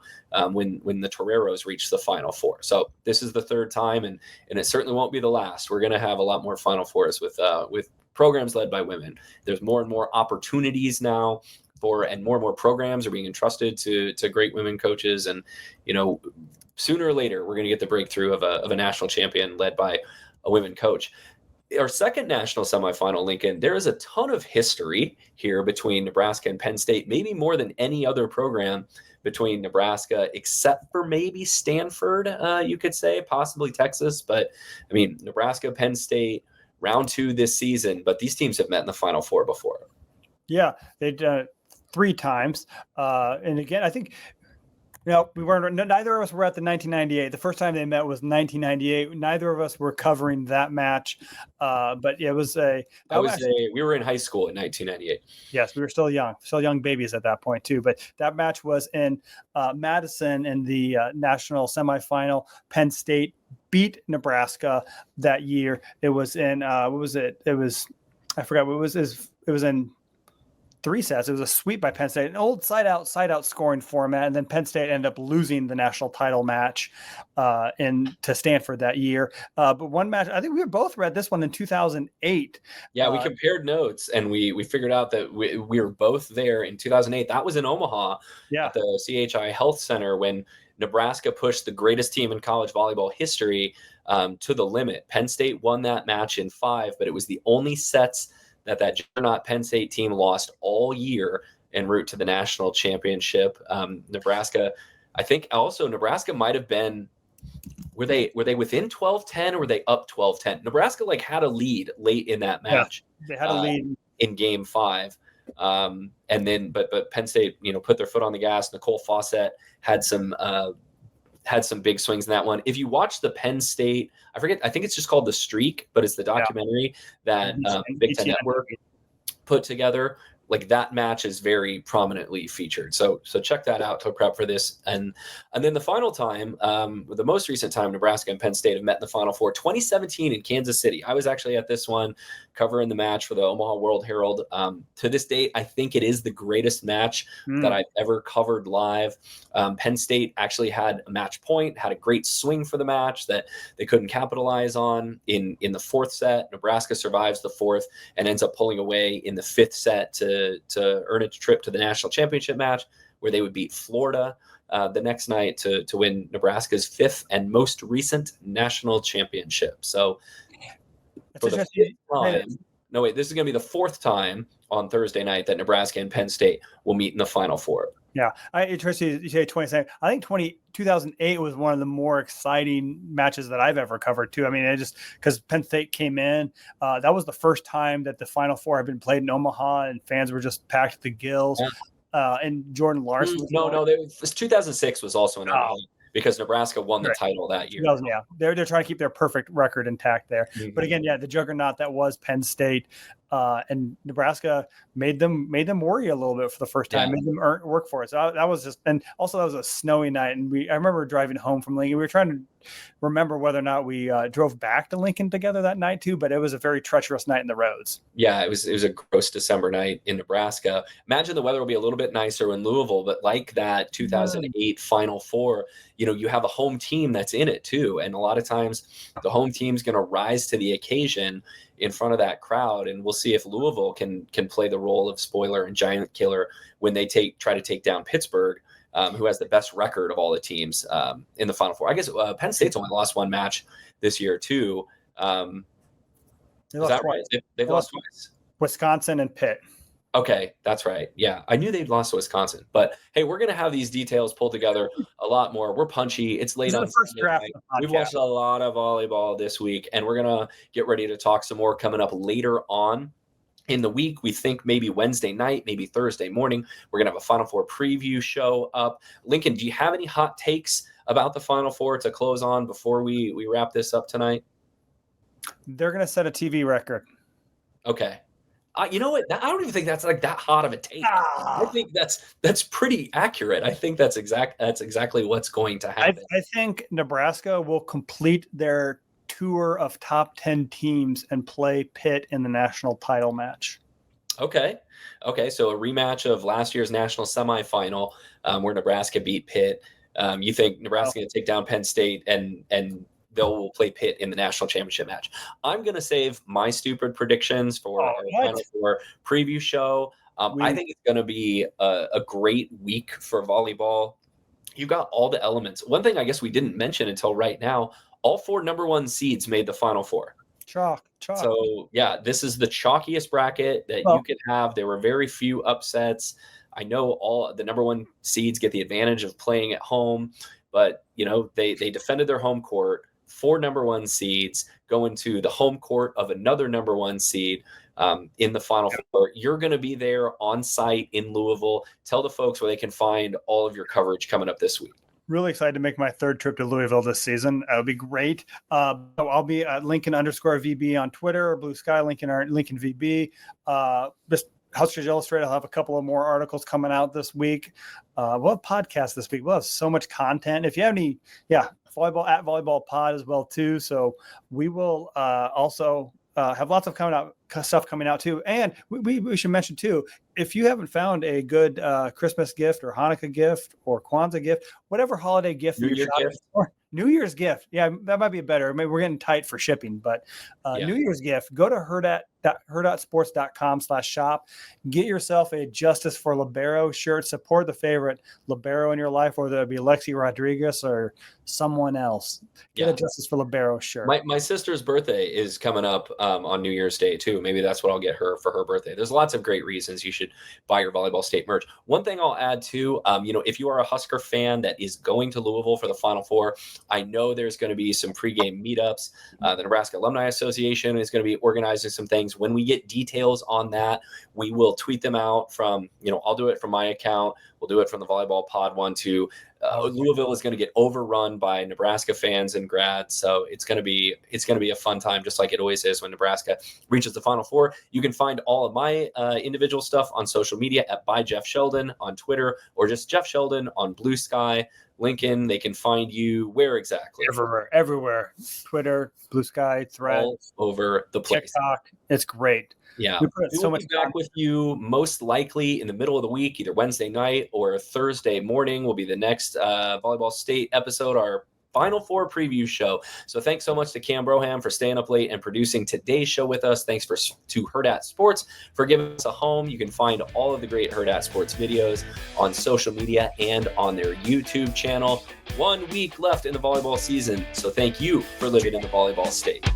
when the Toreros reached the Final Four. So this is the third time, and it certainly won't be the last. We're going to have a lot more Final Fours with programs led by women. There's more and more opportunities now and more programs are being entrusted to great women coaches. And, sooner or later, we're going to get the breakthrough of a national champion led by a women coach. Our second national semifinal, Lincoln, there is a ton of history here between Nebraska and Penn State, maybe more than any other program between Nebraska, except for maybe Stanford, you could say, possibly Texas. But, Nebraska, Penn State, round 2 this season, but these teams have met in the Final Four before. Yeah, they've done it 3 times. And again, I think neither of us were at the 1998. The first time they met was 1998. Neither of us were covering that match. But it was we were in high school in 1998. Yes, we were still young babies at that point too. But that match was in Madison in the national semifinal. Penn State beat Nebraska that year. It was in what was it? It was, I forgot what it was. It was in 3 sets. It was a sweep by Penn State, an old side out scoring format. And then Penn State ended up losing the national title match to Stanford that year. But one match, I think we both read this one in 2008. Yeah, we compared notes and we figured out that we were both there in 2008. That was in Omaha at the CHI Health Center when Nebraska pushed the greatest team in college volleyball history to the limit. Penn State won that match in 5, but it was the only sets that juggernaut Penn State team lost all year en route to the national championship. Nebraska, I think also Nebraska might have been, were they within 12-10 or were they up 12-10? Nebraska had a lead late in that match. Yeah, they had a lead in game 5. And then, but Penn State, put their foot on the gas. Nicole Fawcett had some big swings in that one. If you watch the Penn State, I think it's just called The Streak, but it's the documentary that Big Ten Network put together. That match is very prominently featured. So check that out to prep for this. And then the final time, the most recent time Nebraska and Penn State have met in the Final Four, 2017 in Kansas City. I was actually at this one covering the match for the Omaha World Herald. To this date, I think it is the greatest match that I've ever covered live. Penn State actually had a match point, had a great swing for the match that they couldn't capitalize on in the 4th set. Nebraska survives the 4th and ends up pulling away in the 5th set to earn a trip to the national championship match where they would beat Florida the next night to win Nebraska's 5th and most recent national championship. So for the 5th time, this is going to be the 4th time on Thursday night that Nebraska and Penn State will meet in the Final Four. Yeah, interesting you say 2017. I think 2008 was one of the more exciting matches that I've ever covered too. It just because Penn State came in, that was the first time that the Final Four had been played in Omaha, and fans were just packed to the gills. And Jordan Larson. No, 2006 was also in Omaha. Because Nebraska won the title that year. Yeah, they're trying to keep their perfect record intact there. Mm-hmm. But again, the juggernaut that was Penn State, and Nebraska made them worry a little bit for the first time, made them work for it. So that was just, and also that was a snowy night, and I remember driving home from Lincoln. We were trying to remember whether or not we drove back to Lincoln together that night too, but it was a very treacherous night in the roads. Yeah, it was a gross December night in Nebraska. Imagine the weather will be a little bit nicer in Louisville, but like that 2008 Final Four, you have a home team that's in it too. And a lot of times the home team's going to rise to the occasion in front of that crowd. And we'll see if Louisville can play the role of spoiler and giant killer when they try to take down Pittsburgh, who has the best record of all the teams in the Final Four. I guess Penn State's only lost one match this year too. Is that right? They've lost twice. Wisconsin and Pitt. Okay, that's right. Yeah, I knew they'd lost to Wisconsin. But hey, we're going to have these details pulled together a lot more. We're punchy. It's late on the first draft. We've watched a lot of volleyball this week, and we're going to get ready to talk some more coming up later on in the week. We think maybe Wednesday night, maybe Thursday morning, we're going to have a Final Four preview show up. Lincoln, do you have any hot takes about the Final Four to close on before we wrap this up tonight? They're going to set a TV record. Okay. You know what? I don't even think that's like that hot of a take. I think that's pretty accurate. I think that's exactly what's going to happen. I think Nebraska will complete their tour of top 10 teams and play Pitt in the national title match. Okay. So a rematch of last year's national semifinal where Nebraska beat Pitt. You think Nebraska going to take down Penn State and they'll play Pitt in the national championship match. I'm going to save my stupid predictions for our Final Four preview show. I think it's going to be a great week for volleyball. You got all the elements. One thing I guess we didn't mention until right now, all 4 number 1 seeds made the Final Four. Chalk. So, yeah, this is the chalkiest bracket that you could have. There were very few upsets. I know all the number 1 seeds get the advantage of playing at home, but, they defended their home court. 4 number 1 seeds go into the home court of another number 1 seed in the Final Four. You're going to be there on site in Louisville. Tell the folks where they can find all of your coverage coming up this week. Really excited to make my 3rd trip to Louisville this season. It'll be great. So I'll be at Lincoln_VB on Twitter, Blue Sky, Lincoln VB. This Huskers Illustrated, I'll have a couple of more articles coming out this week. We'll have podcasts this week. We'll have so much content. If you have any, volleyball at Volleyball Pod as well too. So we will also have lots of stuff coming out too. And we should mention too, if you haven't found a good Christmas gift or Hanukkah gift or Kwanzaa gift, whatever holiday gift New Year's gift. Yeah, that might be better. Maybe we're getting tight for shipping, but New Year's gift, go to hurrdatsports.com/shop. Get yourself a Justice for Libero shirt. Support the favorite Libero in your life, whether it be Lexi Rodriguez or someone else. Get a Justice for Libero shirt. My sister's birthday is coming up on New Year's Day too. Maybe that's what I'll get her for her birthday. There's lots of great reasons you should buy your Volleyball State merch. One thing I'll add too, if you are a Husker fan that is going to Louisville for the Final Four, I know there's going to be some pregame meetups. The Nebraska Alumni Association is going to be organizing some things. When we get details on that, we will tweet them out from, I'll do it from my account. We'll do it from the Volleyball Pod one too. Louisville is going to get overrun by Nebraska fans and grads, so it's going to be a fun time, just like it always is when Nebraska reaches the Final Four. You can find all of my individual stuff on social media at @ByJeffSheldon on Twitter, or just Jeff Sheldon on Blue Sky. Lincoln, they can find you where exactly? Everywhere. Twitter, Blue Sky, Thread, all over the place. TikTok. It's great. Yeah, we will be back with you most likely in the middle of the week, either Wednesday night or Thursday morning will be the next Volleyball State episode, our Final Four preview show. So thanks so much to Kahm Broham for staying up late and producing today's show with us. Thanks to Hurrdat Sports for giving us a home. You can find all of the great Hurrdat Sports videos on social media and on their YouTube channel. 1 week left in the volleyball season, so thank you for living in the Volleyball State.